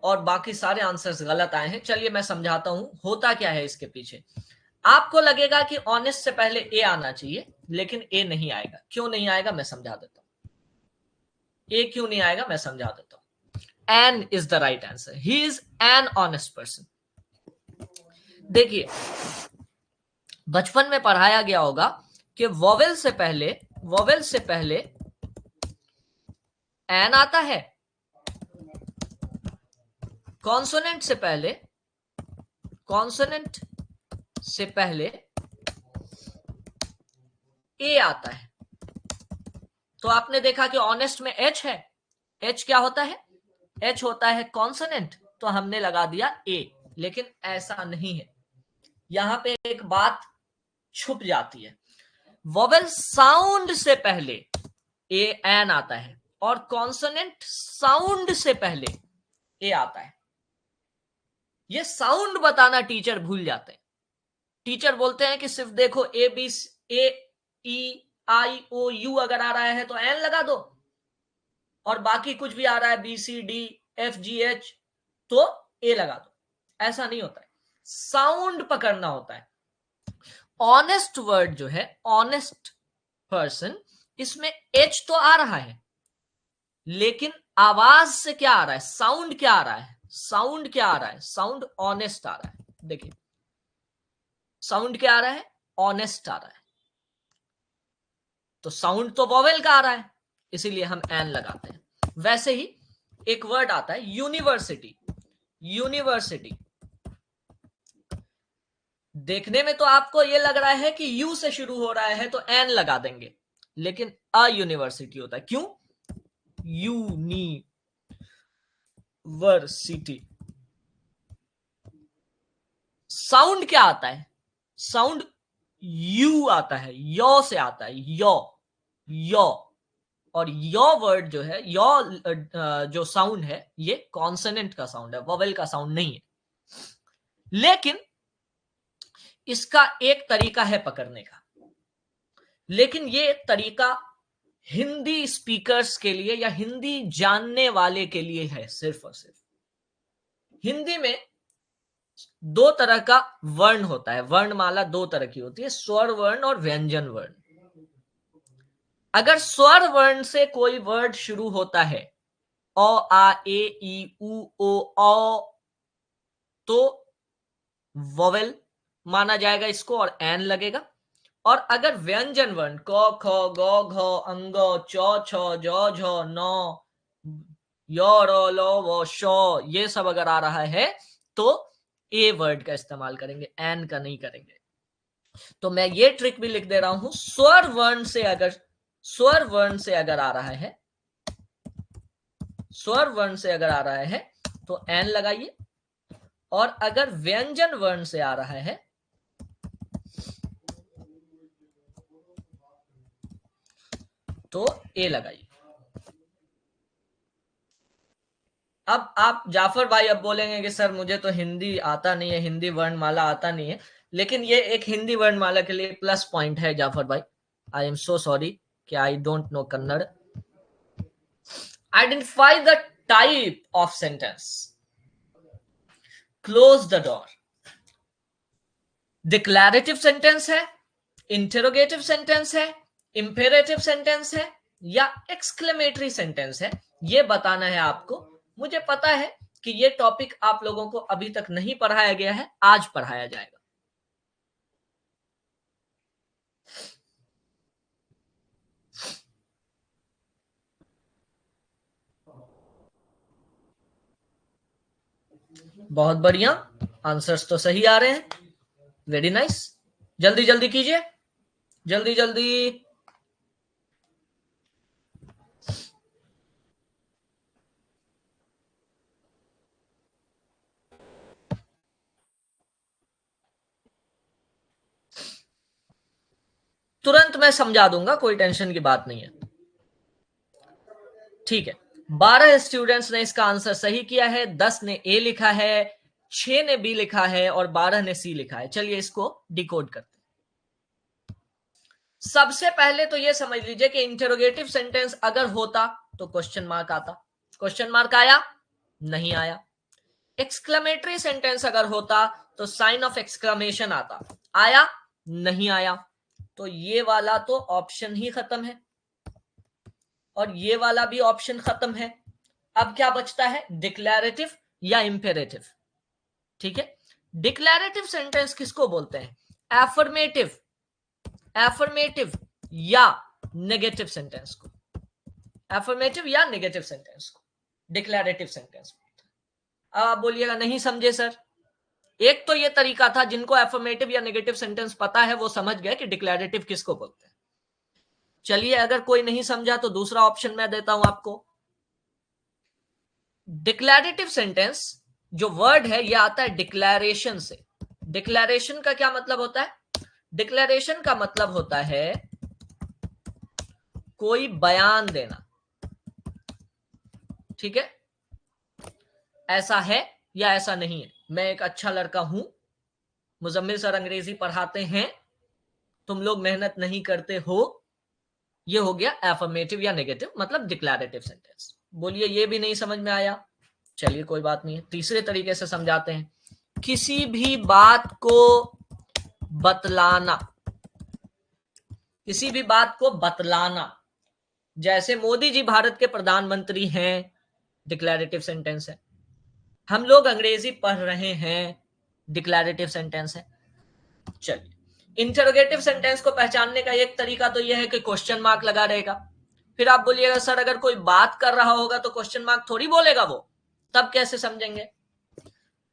और बाकी सारे आंसर्स गलत आए हैं। चलिए मैं समझाता हूं होता क्या है इसके पीछे। आपको लगेगा कि ऑनेस्ट से पहले ए आना चाहिए, लेकिन ए नहीं आएगा। क्यों नहीं आएगा मैं समझा देता हूं। ए क्यों नहीं आएगा मैं समझा देता हूं। An is the right answer, he is an honest person. देखिए बचपन में पढ़ाया गया होगा कि वोवेल से पहले एन आता है, कॉन्सोनेंट से पहले ए आता है। तो आपने देखा कि ऑनेस्ट में एच है, एच क्या होता है? एच होता है कॉन्सोनेंट, तो हमने लगा दिया ए, लेकिन ऐसा नहीं है। यहां पे एक बात छुप जाती है। वोवेल साउंड से पहले ए एन आता है और कॉन्सोनेंट साउंड से पहले ए आता है। ये साउंड बताना टीचर भूल जाते हैं। टीचर बोलते हैं कि सिर्फ देखो A B A E I O you अगर आ रहा है तो एन लगा दो, और बाकी कुछ भी आ रहा है B C D F G H तो ए लगा दो। ऐसा नहीं होता है, साउंड पकड़ना होता है। ऑनेस्ट वर्ड जो है, ऑनेस्ट पर्सन, इसमें एच तो आ रहा है, लेकिन आवाज से क्या आ रहा है? साउंड क्या आ रहा है? साउंड क्या आ रहा है? साउंड ऑनेस्ट आ रहा है। देखिए साउंड क्या आ रहा है? ऑनेस्ट आ रहा है। तो साउंड तो वॉवेल का आ रहा है, इसीलिए हम एन लगाते हैं। वैसे ही एक वर्ड आता है यूनिवर्सिटी। यूनिवर्सिटी देखने में तो आपको ये लग रहा है कि यू से शुरू हो रहा है तो एन लगा देंगे, लेकिन अ यूनिवर्सिटी होता है। क्यों? यूनिवर्सिटी। साउंड क्या आता है? साउंड यू आता है, यो से आता है, यो यो। और यो वर्ड जो है, यो जो साउंड है ये कॉन्सोनेंट का साउंड है, वोवेल का साउंड नहीं है। लेकिन इसका एक तरीका है पकड़ने का, लेकिन ये तरीका हिंदी स्पीकर्स के लिए या हिंदी जानने वाले के लिए है सिर्फ और सिर्फ। हिंदी में दो तरह का वर्ण होता है, वर्णमाला दो तरह की होती है, स्वर वर्ण और व्यंजन वर्ण। अगर स्वर वर्ण से कोई वर्ड शुरू होता है, अ आ ए ई उ ओ औ, तो वोवेल माना जाएगा इसको और एन लगेगा। और अगर व्यंजन वर्ण क ख ग घ अंग च छ ज झ न य र ल व श, ये सब अगर आ रहा है तो ए वर्ड का इस्तेमाल करेंगे, एन का नहीं करेंगे। तो मैं ये ट्रिक भी लिख दे रहा हूं, स्वर वर्ण से अगर आ रहा है, स्वर वर्ण से अगर आ रहा है तो एन लगाइए, और अगर व्यंजन वर्ण से आ रहा है तो ए लगाइए। अब आप जाफर भाई अब बोलेंगे कि सर मुझे तो हिंदी आता नहीं है, हिंदी वर्णमाला आता नहीं है, लेकिन ये एक हिंदी वर्णमाला के लिए प्लस पॉइंट है जाफर भाई। आई एम सो सॉरी कि I don't know Kannada. Identify the type of sentence. Close the door. Declarative sentence है, इंटेरोगेटिव सेंटेंस है, इंपेरेटिव सेंटेंस है या एक्सक्लेमेटरी सेंटेंस है, ये बताना है आपको। मुझे पता है कि ये टॉपिक आप लोगों को अभी तक नहीं पढ़ाया गया है, आज पढ़ाया जाएगा। बहुत बढ़िया, आंसर्स तो सही आ रहे हैं, वेरी नाइस। जल्दी जल्दी कीजिए, जल्दी जल्दी। तुरंत मैं समझा दूंगा, कोई टेंशन की बात नहीं है। ठीक है, 12 स्टूडेंट्स ने इसका आंसर सही किया है, 10 ने ए लिखा है, 6 ने बी लिखा है और 12 ने सी लिखा है। चलिए इसको डिकोड करते हैं। सबसे पहले तो यह समझ लीजिए कि इंटरोगेटिव सेंटेंस अगर होता तो क्वेश्चन मार्क आता। क्वेश्चन मार्क आया? नहीं आया। एक्सक्लेमेटरी सेंटेंस अगर होता तो साइन ऑफ एक्सक्लेमेशन आता। आया? नहीं आया। तो ये वाला तो ऑप्शन ही खत्म है और ये वाला भी ऑप्शन खत्म है। अब क्या बचता है? डिक्लैरेटिव या इंपेरेटिव। ठीक है, डिक्लैरेटिव सेंटेंस किसको बोलते हैं? एफर्मेटिव, एफर्मेटिव या नेगेटिव सेंटेंस को, एफर्मेटिव या नेगेटिव सेंटेंस को डिक्लैरेटिव सेंटेंस बोलते हैं। अब आप बोलिएगा नहीं समझे सर। एक तो ये तरीका था, जिनको एफर्मेटिव या नेगेटिव सेंटेंस पता है वो समझ गए कि डिक्लैरेटिव किसको बोलते हैं। चलिए अगर कोई नहीं समझा तो दूसरा ऑप्शन मैं देता हूं आपको। डिक्लैरेटिव सेंटेंस जो वर्ड है ये आता है डिक्लैरेशन से। डिक्लैरेशन का क्या मतलब होता है? डिक्लैरेशन का मतलब होता है कोई बयान देना। ठीक है, ऐसा है या ऐसा नहीं है, मैं एक अच्छा लड़का हूं, मुजम्मिल सर अंग्रेजी पढ़ाते हैं, तुम लोग मेहनत नहीं करते हो, ये हो गया एफर्मेटिव या नेगेटिव, मतलब डिक्लैरेटिव सेंटेंस। बोलिए ये भी नहीं समझ में आया, चलिए कोई बात नहीं है, तीसरे तरीके से समझाते हैं। किसी भी बात को बतलाना, किसी भी बात को बतलाना, जैसे मोदी जी भारत के प्रधानमंत्री हैं, डिक्लैरेटिव सेंटेंस है। हम लोग अंग्रेजी पढ़ रहे हैं, डिक्लैरेटिव सेंटेंस है। चलिए इंटरोगेटिव सेंटेंस को पहचानने का एक तरीका तो यह है कि क्वेश्चन मार्क लगा रहेगा। फिर आप बोलिएगा सर अगर कोई बात कर रहा होगा तो क्वेश्चन मार्क थोड़ी बोलेगा वो, तब कैसे समझेंगे?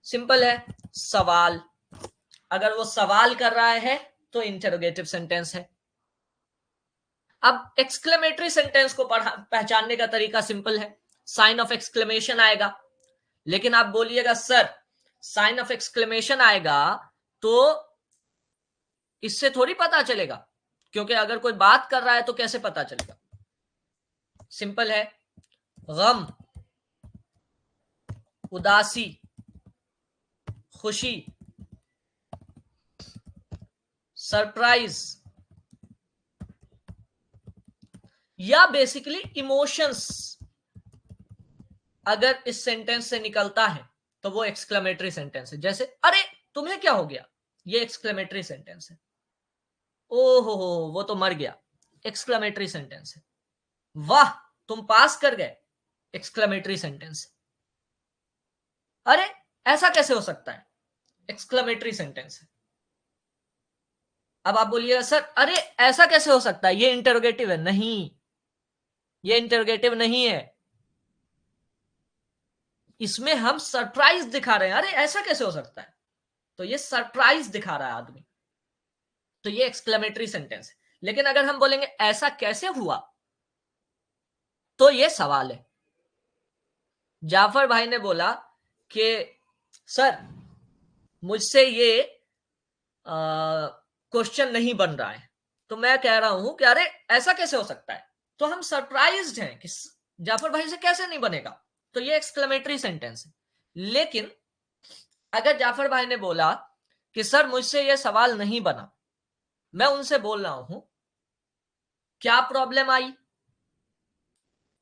सिंपल है, सवाल, अगर वो सवाल कर रहा है तो इंटरोगेटिव सेंटेंस है। अब एक्सक्लेमेटरी सेंटेंस को पहचानने का तरीका सिंपल है, साइन ऑफ एक्सक्लेमेशन आएगा। लेकिन आप बोलिएगा सर साइन ऑफ एक्सक्लेमेशन आएगा तो इससे थोड़ी पता चलेगा, क्योंकि अगर कोई बात कर रहा है तो कैसे पता चलेगा? सिंपल है, गम, उदासी, खुशी, सरप्राइज, या बेसिकली इमोशंस अगर इस सेंटेंस से निकलता है तो वो एक्सक्लेमेटरी सेंटेंस है। जैसे अरे तुम्हें क्या हो गया, ये एक्सक्लेमेटरी सेंटेंस है। ओहो वो तो मर गया, एक्सक्लेमेटरी सेंटेंस है। वाह तुम पास कर गए, एक्सक्लेमेटरी सेंटेंस है। अरे ऐसा कैसे हो सकता है, एक्सक्लेमेटरी सेंटेंस है। अब आप बोलिएगा सर अरे ऐसा कैसे हो सकता है, ये इंटरोगेटिव है। नहीं, ये इंटरोगेटिव नहीं है, इसमें हम सरप्राइज दिखा रहे हैं। अरे ऐसा कैसे हो सकता है, तो ये सरप्राइज दिखा रहा है आदमी, तो ये एक्सक्लेमेटरी सेंटेंस है। लेकिन अगर हम बोलेंगे ऐसा कैसे हुआ, तो ये सवाल है। जाफर भाई ने बोला कि सर मुझसे ये क्वेश्चन नहीं बन रहा है, तो मैं कह रहा हूं कि अरे ऐसा कैसे हो सकता है, तो हम सरप्राइज्ड हैं कि जाफर भाई से कैसे नहीं बनेगा, तो ये एक्सक्लेमेटरी सेंटेंस है। लेकिन अगर जाफर भाई ने बोला कि सर मुझसे ये सवाल नहीं बना, मैं उनसे बोल रहा हूं क्या प्रॉब्लम आई,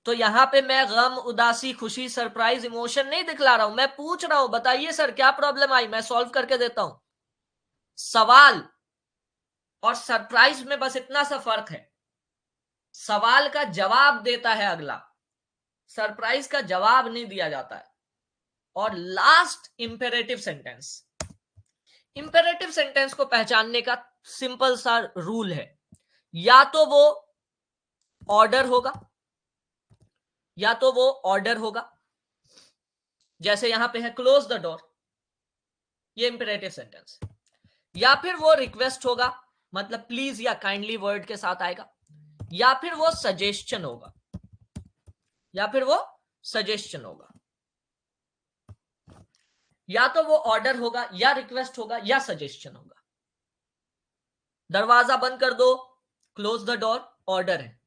तो यहां पे मैं गम, उदासी, खुशी, सरप्राइज, इमोशन नहीं दिखला रहा हूं, मैं पूछ रहा हूं बताइए सर क्या प्रॉब्लम आई, मैं सॉल्व करके देता हूं। सवाल और सरप्राइज में बस इतना सा फर्क है, सवाल का जवाब देता है अगला, सरप्राइज का जवाब नहीं दिया जाता है। और last imperative sentence, imperative sentence को पहचानने का सिंपल सा रूल है, या तो वो ऑर्डर होगा, या तो वो ऑर्डर होगा, जैसे यहां पे है क्लोज द डोर, ये इंपेरेटिव सेंटेंस, या फिर वो रिक्वेस्ट होगा, मतलब प्लीज या काइंडली वर्ड के साथ आएगा, या फिर वो सजेशन होगा, या फिर वो सजेशन होगा, या तो वो ऑर्डर होगा, या रिक्वेस्ट होगा, या सजेशन होगा। दरवाजा बंद कर दो, क्लोज द डोर, ऑर्डर है।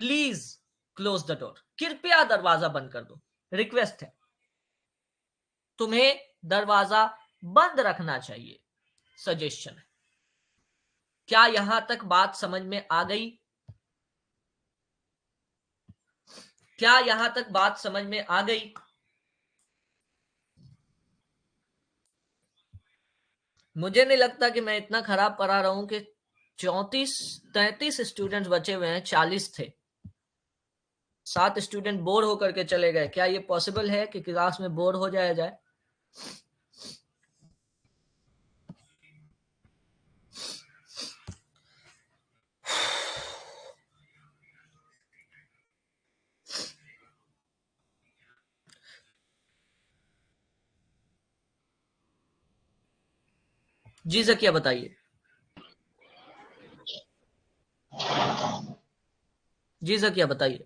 प्लीज क्लोज द डोर, कृपया दरवाजा बंद कर दो, रिक्वेस्ट है। तुम्हें दरवाजा बंद रखना चाहिए, सजेशन है। क्या यहां तक बात समझ में आ गई? क्या यहां तक बात समझ में आ गई? मुझे नहीं लगता कि मैं इतना खराब पढ़ा रहा हूं कि 34-33 स्टूडेंट्स बचे हुए हैं, 40 थे, 7 स्टूडेंट बोर होकर के चले गए। क्या ये पॉसिबल है कि क्लास में बोर हो जाया जाए? जी जकिया बताइए। जी जकिया बताइए।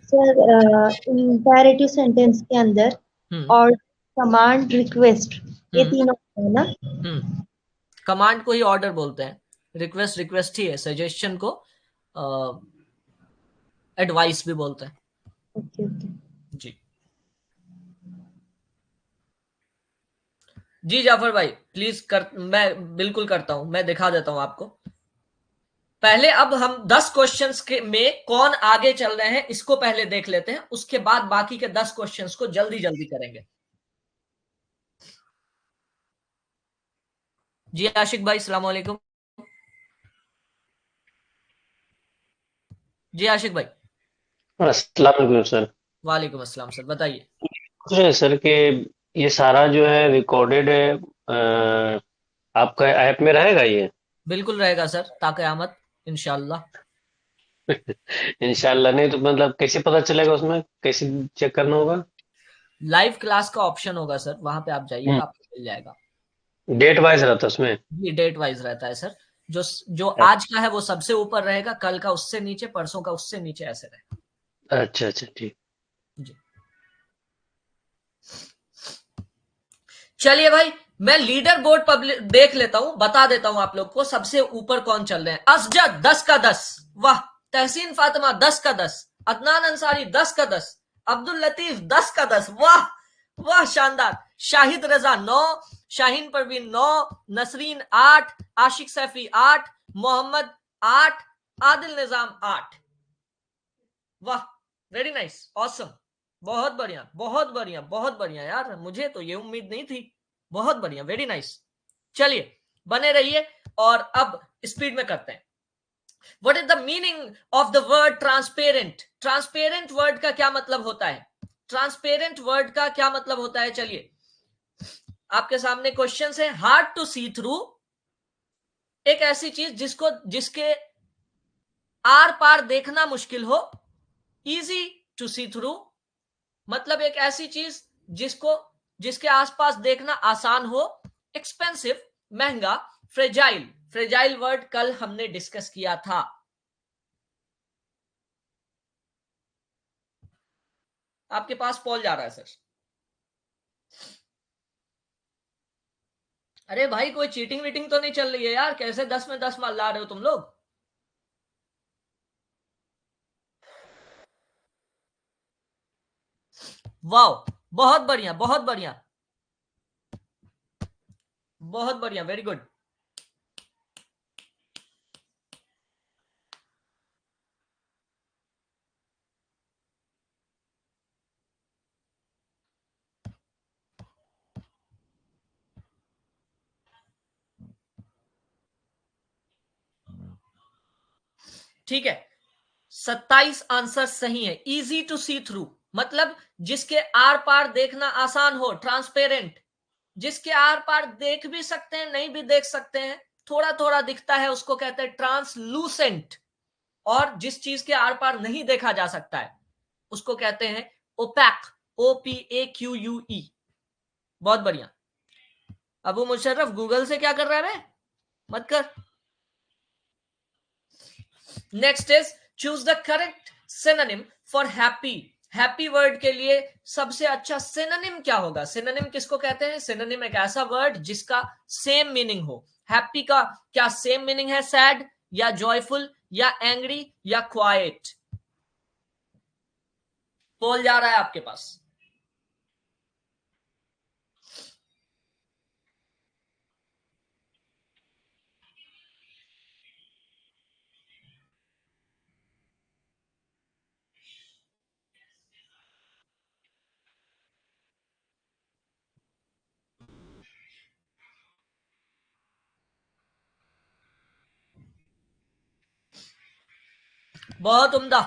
सर इंपेरेटिव सेंटेंस के अंदर और कमांड, रिक्वेस्ट, ये तीनों है ना? कमांड को ही ऑर्डर बोलते हैं, रिक्वेस्ट रिक्वेस्ट ही है, सजेशन को एडवाइस भी बोलते हैं। ओके ओके जी जी जाफर भाई प्लीज कर, मैं बिल्कुल करता हूं, मैं दिखा देता हूं आपको। पहले अब हम 10 क्वेश्चंस के में कौन आगे चल रहे हैं इसको पहले देख लेते हैं, उसके बाद बाकी के 10 क्वेश्चंस को जल्दी जल्दी करेंगे। जी आशिक भाई अस्सलाम वालेकुम। जी आशिक भाई। अस्सलाम वालेकुम सर। वालेकुम अस्सलाम सर, बताइए। पूछ रहे हैं सर कि ये सारा जो है रिकॉर्डेड है आपका ऐप में रहेगा ये? बिल्कुल रहेगा सर, ताक़यामत इंशाल्लाह। इंशाल्लाह। नहीं तो मतलब कैसे पता चलेगा, उसमें कैसे चेक करना होगा? लाइव क्लास का ऑप्शन होगा सर, वहां पे आप जाइएगा, आपको मिल जाएगा। डेट वाइज रहता है उसमें? जी डेट वाइज रहता है सर। जो जो आज का है वो सबसे ऊपर रहेगा, कल का उससे नीचे, परसों का उससे नीचे, ऐसे रहेगा। अच्छा अच्छा, ठीक। जी चलिए भाई, मैं लीडर बोर्ड पब्लिक देख लेता हूं, बता देता हूं आप लोग को सबसे ऊपर कौन चल रहे हैं। असजद 10 का 10, वाह। तहसीन फातिमा 10 का 10, अदनान अंसारी 10 का 10, अब्दुल लतीफ 10 का 10, वाह वाह शानदार। शाहिद रजा 9, शाहीन परवीन 9, नसरीन 8, आशिक सैफी 8, मोहम्मद 8, आदिल निजाम 8। वाह, वेरी नाइस, ऑसम, बहुत बढ़िया बहुत बढ़िया बहुत बढ़िया यार, मुझे तो ये उम्मीद नहीं थी। बहुत बढ़िया, वेरी नाइस। चलिए बने रहिए और अब स्पीड में करते हैं। What is the meaning of the word transparent? Transparent word का क्या मतलब होता है? ट्रांसपेरेंट वर्ड का क्या मतलब होता है? चलिए आपके सामने क्वेश्चन है। हार्ड टू सी थ्रू, एक ऐसी चीज जिसके आर पार देखना मुश्किल हो। इजी टू सी थ्रू मतलब एक ऐसी चीज जिसके आसपास देखना आसान हो। एक्सपेंसिव महंगा। फ्रेजाइल, फ्रेजाइल वर्ड कल हमने डिस्कस किया था। आपके पास पॉल जा रहा है सर। अरे भाई कोई चीटिंग वीटिंग तो नहीं चल रही है यार? कैसे 10 में 10 मार ला रहे हो तुम लोग? वाह, बहुत बढ़िया बहुत बढ़िया बहुत बढ़िया, वेरी गुड। ठीक है, 27 आंसर सही है। इजी टू सी थ्रू मतलब जिसके आर पार देखना आसान हो। ट्रांसपेरेंट जिसके आर पार देख भी सकते हैं, नहीं भी देख सकते हैं, थोड़ा थोड़ा दिखता है, उसको कहते हैं ट्रांसलूसेंट। और जिस चीज के आर पार नहीं देखा जा सकता है उसको कहते हैं ओपैक, OPAQUE। बहुत बढ़िया। अबू मुशर्रफ गूगल से क्या कर रहा है? मत कर। Next is choose the correct synonym for happy. Happy word के लिए सबसे अच्छा सिनोनिम क्या होगा? सिनोनिम किसको कहते हैं? सिनोनिम एक ऐसा वर्ड जिसका सेम मीनिंग हो। हैप्पी का क्या सेम मीनिंग है? सैड या जॉयफुल या एंग्री या क्वाइट? पोल जा रहा है आपके पास। बहुत उम्दा,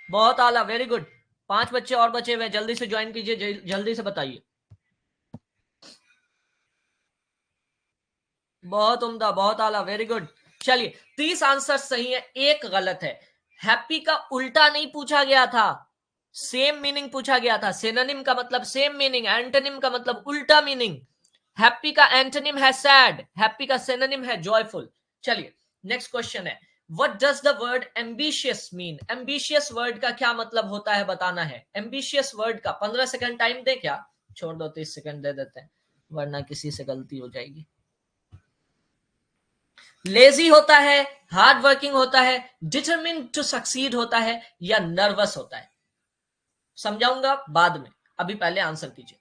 बहुत आला, वेरी गुड। 5 बच्चे और बचे हुए, जल्दी से ज्वाइन कीजिए, जल्दी से बताइए। बहुत उम्दा, बहुत आला, वेरी गुड। चलिए 30 आंसर सही है, एक गलत है। हैप्पी का उल्टा नहीं पूछा गया था, सेम मीनिंग पूछा गया था। सिनोनिम का मतलब सेम मीनिंग, एंटोनिम का मतलब उल्टा मीनिंग। हैप्पी का एंटोनिम है सैड, हैप्पी का सिनोनिम है जॉयफुल। चलिए नेक्स्ट क्वेश्चन है। What does the word ambitious mean? Ambitious word का क्या मतलब होता है बताना है। एम्बिशियस वर्ड का 15 सेकंड टाइम दे क्या? छोड़ दो, 30 सेकंड दे देते हैं वरना किसी से गलती हो जाएगी। लेजी होता है, हार्ड वर्किंग होता है, डिटरमिन्ड टू सक्सीड होता है या नर्वस होता है? समझाऊंगा बाद में, अभी पहले आंसर कीजिए।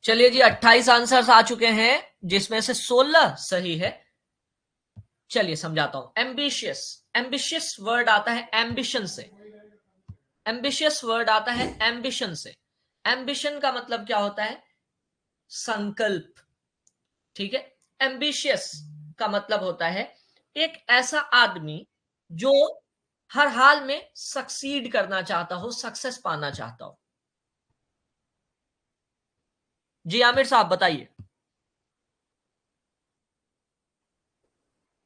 चलिए जी 28 आंसर्स आ चुके हैं जिसमें से 16 सही है। चलिए समझाता हूं। एम्बिशियस, एम्बिशियस वर्ड आता है एम्बिशन से, एम्बिशियस वर्ड आता है एम्बिशन से। एम्बिशन का मतलब क्या होता है? संकल्प, ठीक है। एम्बिशियस का मतलब होता है एक ऐसा आदमी जो हर हाल में सक्सीड करना चाहता हो, सक्सेस पाना चाहता हो। जी आमिर साहब बताइए,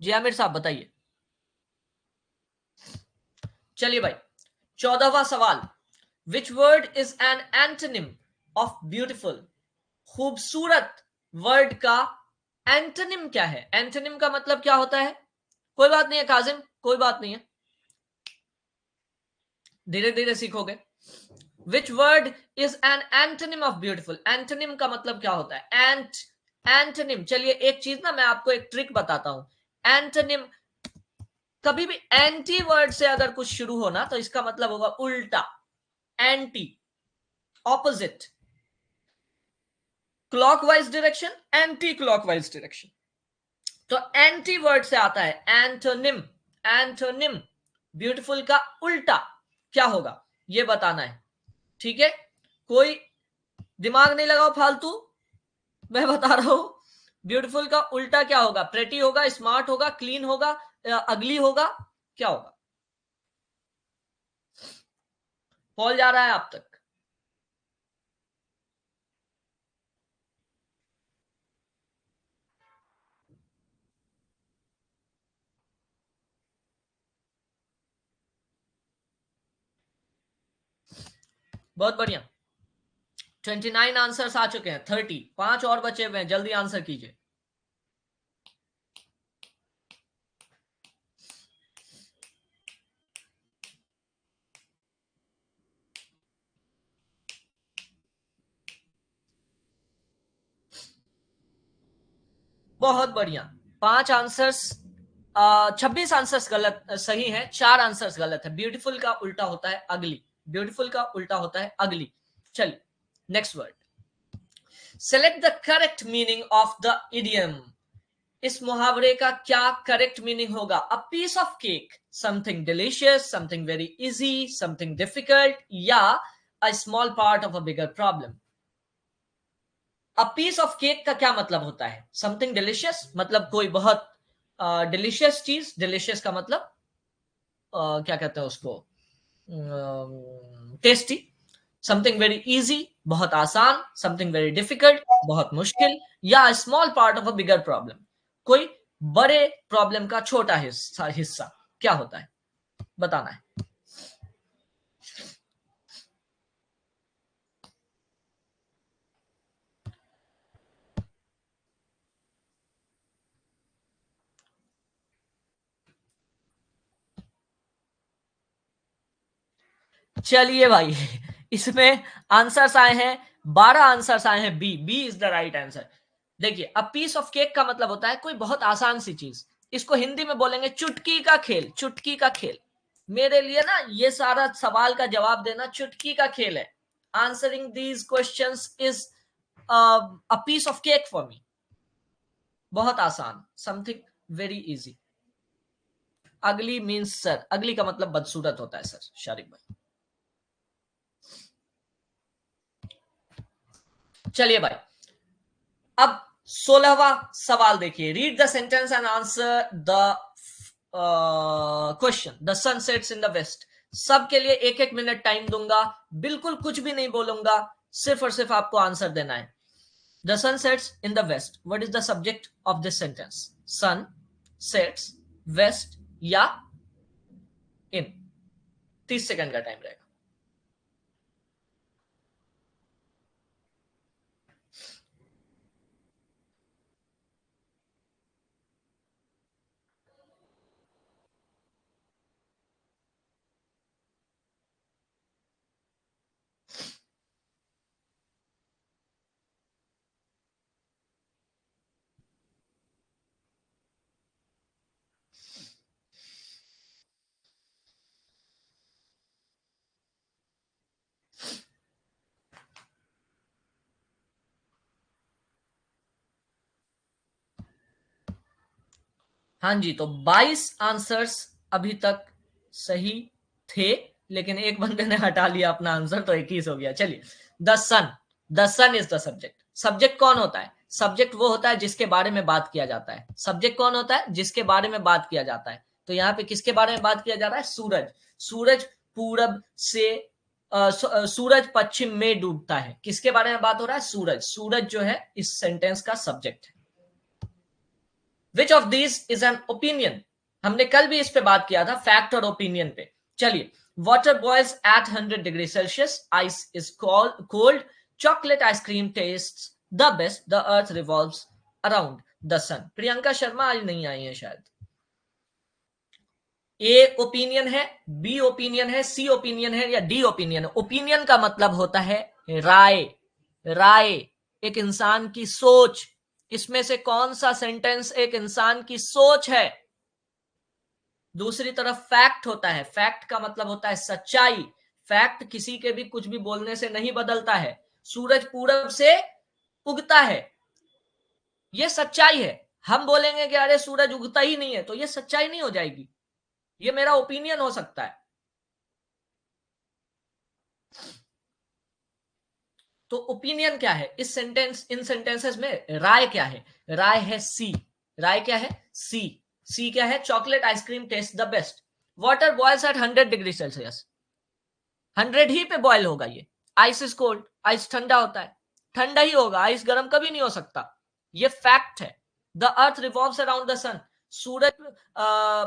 जी आमिर साहब बताइए। चलिए भाई 14वां सवाल, विच word is N antonym of beautiful? खूबसूरत वर्ड का एंटोनिम क्या है? एंटोनिम का मतलब क्या होता है? कोई बात नहीं है काजिम, कोई बात नहीं है, धीरे धीरे सीखोगे। विच word is N antonym of beautiful? Antonym का मतलब क्या होता है? एंटोनिम, चलिए एक चीज ना मैं आपको एक ट्रिक बताता हूं। एंटोनिम, कभी भी एंटी वर्ड से अगर कुछ शुरू हो ना तो इसका मतलब होगा उल्टा, anti, opposite, clockwise direction, anti clockwise direction. तो एंटी वर्ड से आता है एंटोनिम। एंटोनिम, ब्यूटीफुल का उल्टा क्या होगा ये बताना है, ठीक है। कोई दिमाग नहीं लगाओ फालतू, मैं बता रहा हूं। ब्यूटीफुल का उल्टा क्या होगा? प्रेटी होगा, स्मार्ट होगा, क्लीन होगा, अगली होगा, क्या होगा? पॉल जा रहा है आप तक। बहुत बढ़िया, 29 आंसर्स आ चुके हैं, 30, 5 और बचे हुए हैं, जल्दी आंसर कीजिए। बहुत बढ़िया, 5 आंसर्स, 26 आंसर्स गलत सही है, 4 आंसर्स गलत है। ब्यूटीफुल का उल्टा होता है अगली, ब्यूटीफुल का उल्टा होता है अगली। चलिए next word, select the correct meaning of the idiom. इस मुहावरे का क्या करेक्ट मीनिंग होगा? A piece of cake, something delicious, something very easy, something difficult, या a small part of a bigger problem. A piece of cake का क्या मतलब होता है? समथिंग डिलीशियस मतलब कोई बहुत डिलीशियस चीज, डिलीशियस का मतलब क्या कहते हैं उसको, टेस्टी। समथिंग वेरी इजी, बहुत आसान, समथिंग वेरी डिफिकल्ट, बहुत मुश्किल, या small part of a bigger problem, कोई बड़े प्रॉब्लम का छोटा हिस्सा क्या होता है बताना है। चलिए भाई इसमें आंसर्स आए हैं 12 आंसर्स आए हैं B, B is the right answer. देखिए अ पीस ऑफ केक का मतलब होता है कोई बहुत आसान सी चीज, इसको हिंदी में बोलेंगे चुटकी का खेल, चुटकी का खेल। मेरे लिए ना ये सारा सवाल का जवाब देना चुटकी का खेल है। Answering these questions is a piece of cake for me, बहुत आसान, समथिंग वेरी इजी। अगली मीन्स सर, अगली का मतलब बदसूरत होता है सर शारिक भाई। चलिए भाई अब 16वां सवाल देखिए, read the sentence and answer the question. The sun sets in the west. सबके लिए 1-1 मिनट टाइम दूंगा, बिल्कुल कुछ भी नहीं बोलूंगा, सिर्फ और सिर्फ आपको आंसर देना है। The sun sets in the west, what is the subject of this sentence? Sun sets west या इन। 30 सेकंड का टाइम रहेगा। हाँ जी, तो 22 आंसर्स अभी तक सही थे, लेकिन एक बंदे ने हटा लिया अपना आंसर, तो 21 हो गया। चलिए, the sun is the subject. Subject कौन होता है? सब्जेक्ट वो होता है जिसके बारे में बात किया जाता है। सब्जेक्ट कौन होता है? जिसके बारे में बात किया जाता है। तो यहाँ पे किसके बारे में बात किया जा रहा है? सूरज। सूरज पूरब से सूरज पश्चिम में डूबता है। किसके बारे में बात हो रहा है? सूरज। सूरज जो है इस सेंटेंस का सब्जेक्ट है। Which of these is an opinion? हमने कल भी इस पे बात किया था, फैक्ट और ओपिनियन पे। चलिए, water boils at 100 degree Celsius, ice is cold, chocolate ice cream tastes the best, the earth revolves around the sun. Priyanka Sharma आज नहीं आई है शायद। ए ओपिनियन है, बी ओपिनियन है, सी ओपिनियन है या डी ओपिनियन है? ओपिनियन का मतलब होता है राय। राय, एक इंसान की सोच। इसमें से कौन सा सेंटेंस एक इंसान की सोच है? दूसरी तरफ फैक्ट होता है। फैक्ट का मतलब होता है सच्चाई। फैक्ट किसी के भी कुछ भी बोलने से नहीं बदलता है। सूरज पूरब से उगता है, यह सच्चाई है। हम बोलेंगे कि अरे सूरज उगता ही नहीं है, तो यह सच्चाई नहीं हो जाएगी, ये मेरा ओपिनियन हो सकता है। तो ओपिनियन क्या है? इन सेंटेंसेस में राय क्या है? राय है सी। राय क्या है? सी। सी क्या है? Chocolate ice cream taste the best. Water boils at 100 degree Celsius. 100 ही पे बॉयल होगा ये। आइस इज कोल्ड, आइस ठंडा होता है, ठंडा ही होगा, आइस गर्म कभी नहीं हो सकता। ये फैक्ट है। The earth revolves around the sun. सूरज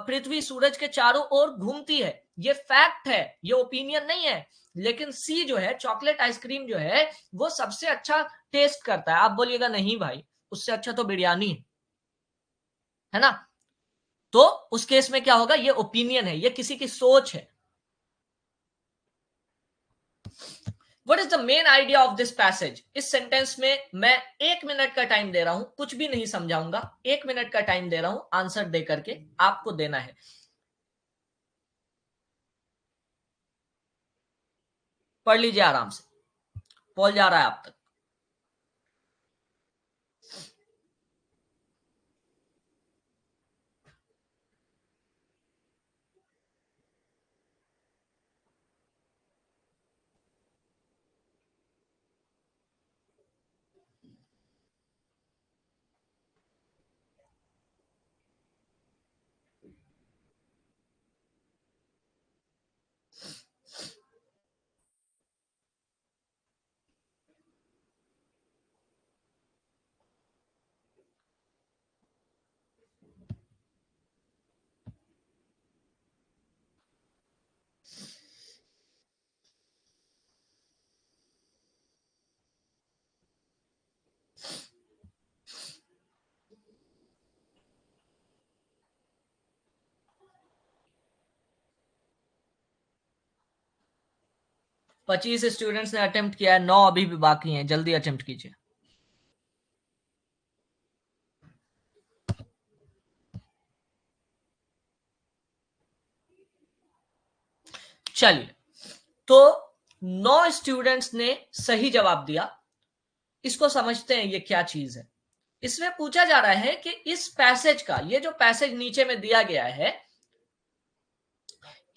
पृथ्वी सूरज के चारों ओर घूमती है, ये फैक्ट है, ये ओपिनियन नहीं है। लेकिन सी जो है, चॉकलेट आइसक्रीम जो है, वो सबसे अच्छा टेस्ट करता है। आप बोलिएगा नहीं भाई, उससे अच्छा तो बिरयानी है ना। तो उस केस में क्या होगा? ये ओपिनियन है, ये किसी की सोच है। What is the main idea of this passage? इस सेंटेंस में मैं 1 मिनट का टाइम दे रहा हूं, कुछ भी नहीं समझाऊंगा। 1 मिनट का टाइम दे रहा हूं, आंसर दे करके आपको देना है। पढ़ लीजिए आराम से, पॉल जा रहा है आप तक। पच्चीस स्टूडेंट्स ने अटेम्प्ट किया है, 9 अभी भी बाकी हैं, जल्दी अटेम्प्ट कीजिए। चलिए, तो 9 स्टूडेंट्स ने सही जवाब दिया। इसको समझते हैं ये क्या चीज है। इसमें पूछा जा रहा है कि इस पैसेज का, ये जो पैसेज नीचे में दिया गया है,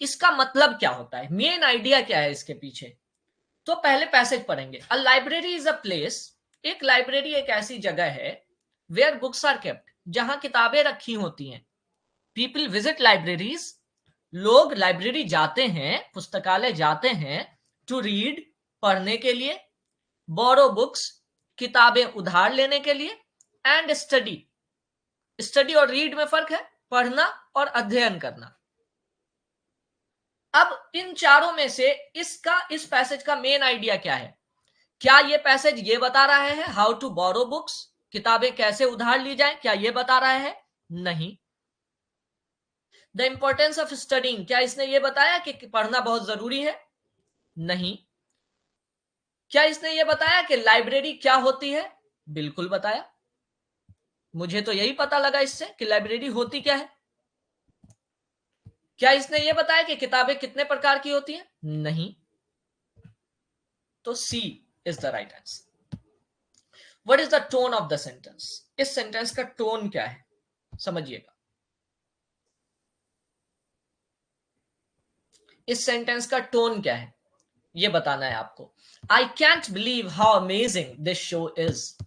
इसका मतलब क्या होता है, मेन आइडिया क्या है इसके पीछे। तो पहले पैसेज पढ़ेंगे। A library is a place. एक लाइब्रेरी एक ऐसी जगह है वेयर बुक्स आर केप्ट, जहां किताबें रखी होती हैं। People visit libraries. लोग लाइब्रेरी जाते हैं, पुस्तकालय जाते हैं। टू रीड, पढ़ने के लिए। बोरो बुक्स, किताबें उधार लेने के लिए। And study. स्टडी और रीड में फर्क है, पढ़ना और अध्ययन करना। अब इन चारों में से इस पैसेज का मेन आइडिया क्या है? क्या ये पैसेज ये बता रहा है हाउ टू बोरो बुक्स, किताबें कैसे उधार ली जाए? क्या ये बता रहा है? नहीं। द इंपॉर्टेंस ऑफ स्टडिंग, क्या इसने ये बताया कि पढ़ना बहुत जरूरी है? नहीं। क्या इसने ये बताया कि लाइब्रेरी क्या होती है? बिल्कुल बताया। मुझे तो यही पता लगा इससे कि लाइब्रेरी होती क्या है। क्या इसने ये बताया कि किताबें कितने प्रकार की होती हैं? नहीं। तो C is the right answer. What is the tone of the sentence? इस सेंटेंस का टोन क्या है, समझिएगा। इस सेंटेंस का टोन क्या है ये बताना है आपको। I can't believe how amazing this show is.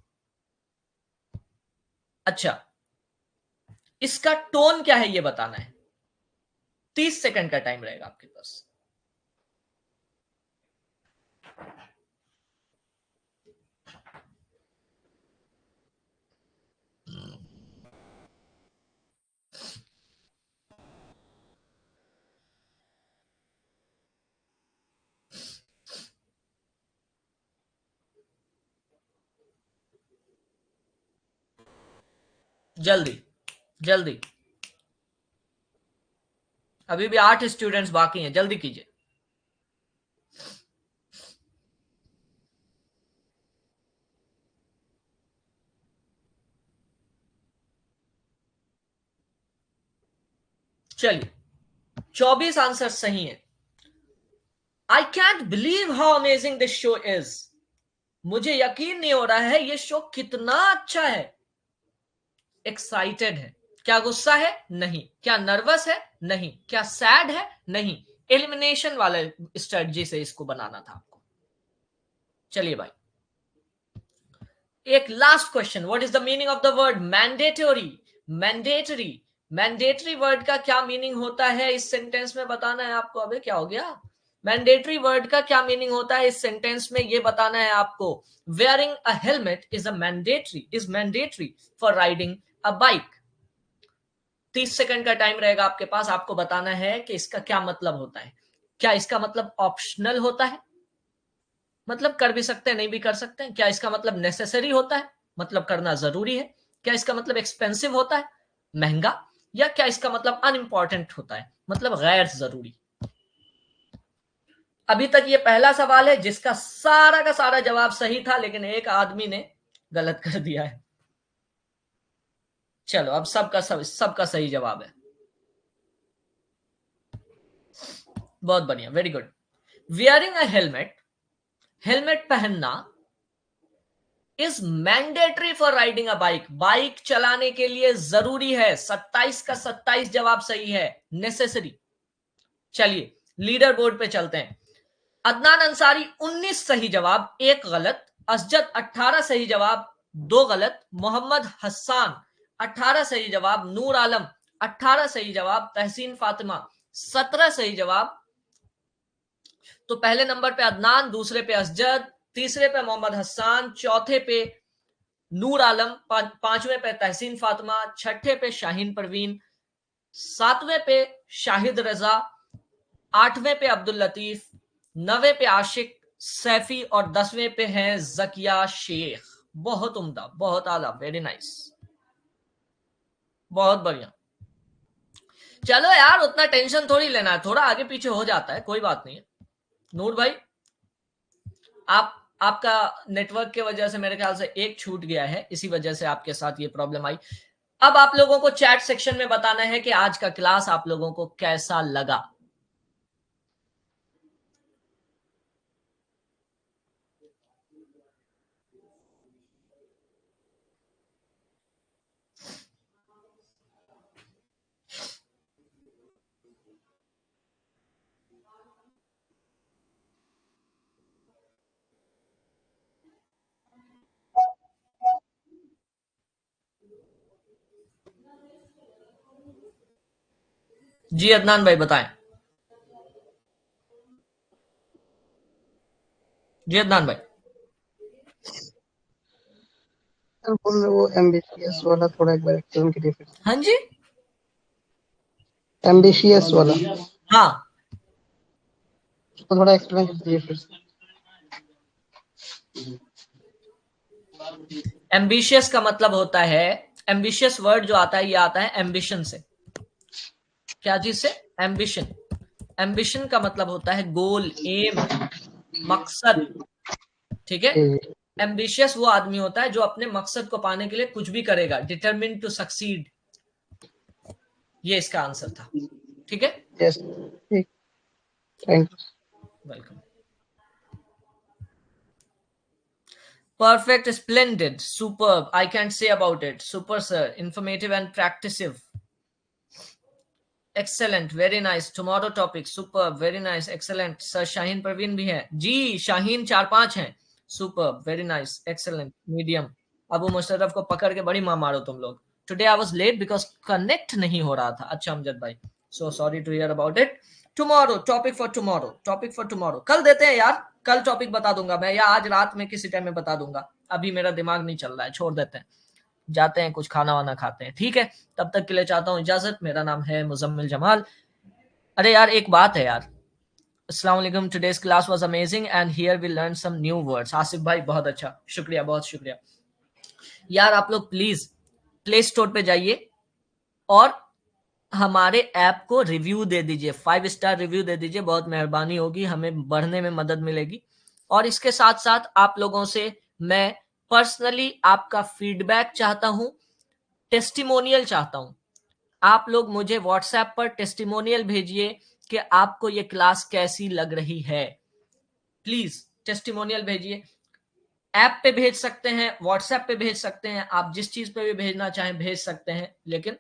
अच्छा, इसका टोन क्या है ये बताना है। 30 सेकंड का टाइम रहेगा आपके पास। जल्दी जल्दी, अभी भी 8 स्टूडेंट्स बाकी हैं, जल्दी कीजिए। चलिए 24 आंसर सही है। I can't believe how amazing this show is. मुझे यकीन नहीं हो रहा है ये शो कितना अच्छा है। एक्साइटेड है, क्या गुस्सा है? नहीं। क्या नर्वस है? नहीं। क्या सैड है? नहीं। एलिमिनेशन वाले स्ट्रेटजी से इसको बनाना था आपको। चलिए भाई, एक last question. What is the meaning of the word mandatory? Mandatory, mandatory word का क्या मीनिंग होता है इस सेंटेंस में बताना है आपको। अबे क्या हो गया? मैंडेटरी वर्ड का क्या मीनिंग होता है इस सेंटेंस में ये बताना है आपको। Wearing a helmet is mandatory for riding a bike. 30 second का टाइम रहेगा आपके पास। आपको बताना है कि इसका क्या मतलब होता है। क्या इसका मतलब ऑप्शनल होता है, मतलब कर भी सकते हैं नहीं भी कर सकते हैं? क्या इसका मतलब नेसेसरी होता है, मतलब करना जरूरी है? क्या इसका मतलब एक्सपेंसिव होता है, महंगा? या क्या इसका मतलब अनइंपॉर्टेंट होता है, मतलब गैर जरूरी? अभी तक ये पहला सवाल है जिसका सारा का सारा जवाब सही था, लेकिन एक आदमी ने गलत कर दिया है। चलो अब सबका सही जवाब है। बहुत बढ़िया, very good. Wearing a helmet, helmet पहनना is mandatory for riding a bike, bike चलाने के लिए जरूरी है। 27 का 27 जवाब सही है, नेसेसरी। चलिए लीडर बोर्ड पे चलते हैं। अदनान अंसारी 19 सही जवाब, 1 गलत। असजद 18 सही जवाब, 2 गलत। मोहम्मद हसन 18 सही जवाब। नूर आलम 18 सही जवाब। तहसीन फातिमा 17 सही जवाब। तो पहले नंबर पे अदनान, दूसरे पे असजद, तीसरे पे मोहम्मद हसन, चौथे पे नूर आलम, पांचवें पे तहसीन फातिमा, छठे पे शाहीन परवीन, सातवें पे शाहिद रजा, आठवें पे अब्दुल लतीफ, 9वें पे आशिक सैफी और 10वें पे हैं जकिया शेख। बहुत उम्दा, बहुत आला, वेरी नाइस, बहुत बढ़िया। चलो यार, उतना टेंशन थोड़ी लेना है, थोड़ा आगे पीछे हो जाता है, कोई बात नहीं है। नूर भाई, आपका नेटवर्क के वजह से मेरे ख्याल से एक छूट गया है, इसी वजह से आपके साथ ये प्रॉब्लम आई। अब आप लोगों को चैट सेक्शन में बताना है कि आज का क्लास आप लोगों को कैसा लगा। जी अदनान भाई बताएं। जी अदनान भाई। सर बोल रहे वो एम्बिशियस वाला थोड़ा एक बार एक्सप्लेन कीजिए फिर। हाँ जी, एम्बिशियस वाला, हाँ, उसको थोड़ा एक्सप्लेन कीजिए फिर। एम्बिशियस का मतलब होता है, एम्बिशियस वर्ड जो आता है ये आता है एम्बिशन से। क्या चीज से? एम्बिशन। एम्बिशन का मतलब होता है गोल, एम, मकसद। ठीक है। एम्बिशियस वो आदमी होता है जो अपने मकसद को पाने के लिए कुछ भी करेगा, डिटरमिन टू सक्सीड। ये इसका आंसर था। ठीक है, यस ठीक, thank you. Welcome. Perfect, splendid, superb. I can't say about it. Super, sir. Informative and practisive. Excellent, very nice. Tomorrow topic super, very nice, excellent. Sir Shaheen Parveen भी है जी, शाहीन 4-5 हैं। Super, very nice, excellent, medium. Abu Musharraf को पकड़ के बड़ी मार मारो तुम लोग। Today I was late because connect नहीं हो रहा था। अच्छा अमजद भाई, so sorry to hear about it. Tomorrow, topic for tomorrow, topic for tomorrow. कल देते हैं यार, कल टॉपिक बता दूंगा मैं, या आज रात में किसी टाइम में बता दूंगा। अभी मेरा दिमाग नहीं चल रहा है, छोड़ देते हैं, जाते हैं कुछ खाना वाना खाते हैं, ठीक है। तब तक के लिए चाहता हूं इजाजत। मेरा नाम है मुजम्मिल जमाल। अरे यार एक बात है यार, अस्सलाम वालेकुम, today's class was amazing and here we learn some new words. Asif भाई बहुत अच्छा, शुक्रिया, बहुत शुक्रिया यार। आप लोग प्लीज प्ले स्टोर पे जाइए और हमारे ऐप को रिव्यू दे दीजिए, 5 स्टार रिव्यू दे दीजिए, बहुत मेहरबानी होगी, हमें बढ़ने में मदद मिलेगी। और इसके साथ साथ आप लोगों से मैं पर्सनली आपका फीडबैक चाहता हूं, टेस्टिमोनियल चाहता हूं। आप लोग मुझे व्हाट्सएप पर टेस्टिमोनियल भेजिए कि आपको ये क्लास कैसी लग रही है। प्लीज टेस्टिमोनियल भेजिए, ऐप पे भेज सकते हैं, व्हाट्सएप पे भेज सकते हैं, आप जिस चीज पे भी भेजना चाहें भेज सकते हैं, लेकिन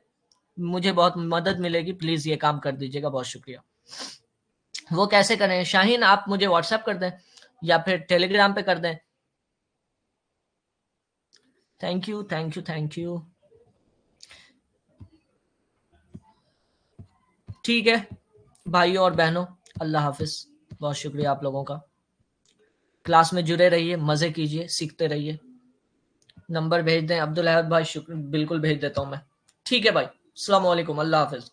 मुझे बहुत मदद मिलेगी। प्लीज ये काम कर दीजिएगा, बहुत शुक्रिया। वो कैसे करें शाहीन? आप मुझे व्हाट्सएप कर दें या फिर टेलीग्राम पे कर दें। Thank you, thank you, thank you. ठीक है भाइयों और बहनों, अल्लाह हाफिज, बहुत शुक्रिया आप लोगों का। क्लास में जुड़े रहिए, मजे कीजिए, सीखते रहिए। नंबर भेज दें अब्दुल अहद भाई, बिल्कुल भेज देता हूं मैं। ठीक है भाई, अस्सलाम वालेकुम, अल्लाह हाफिज।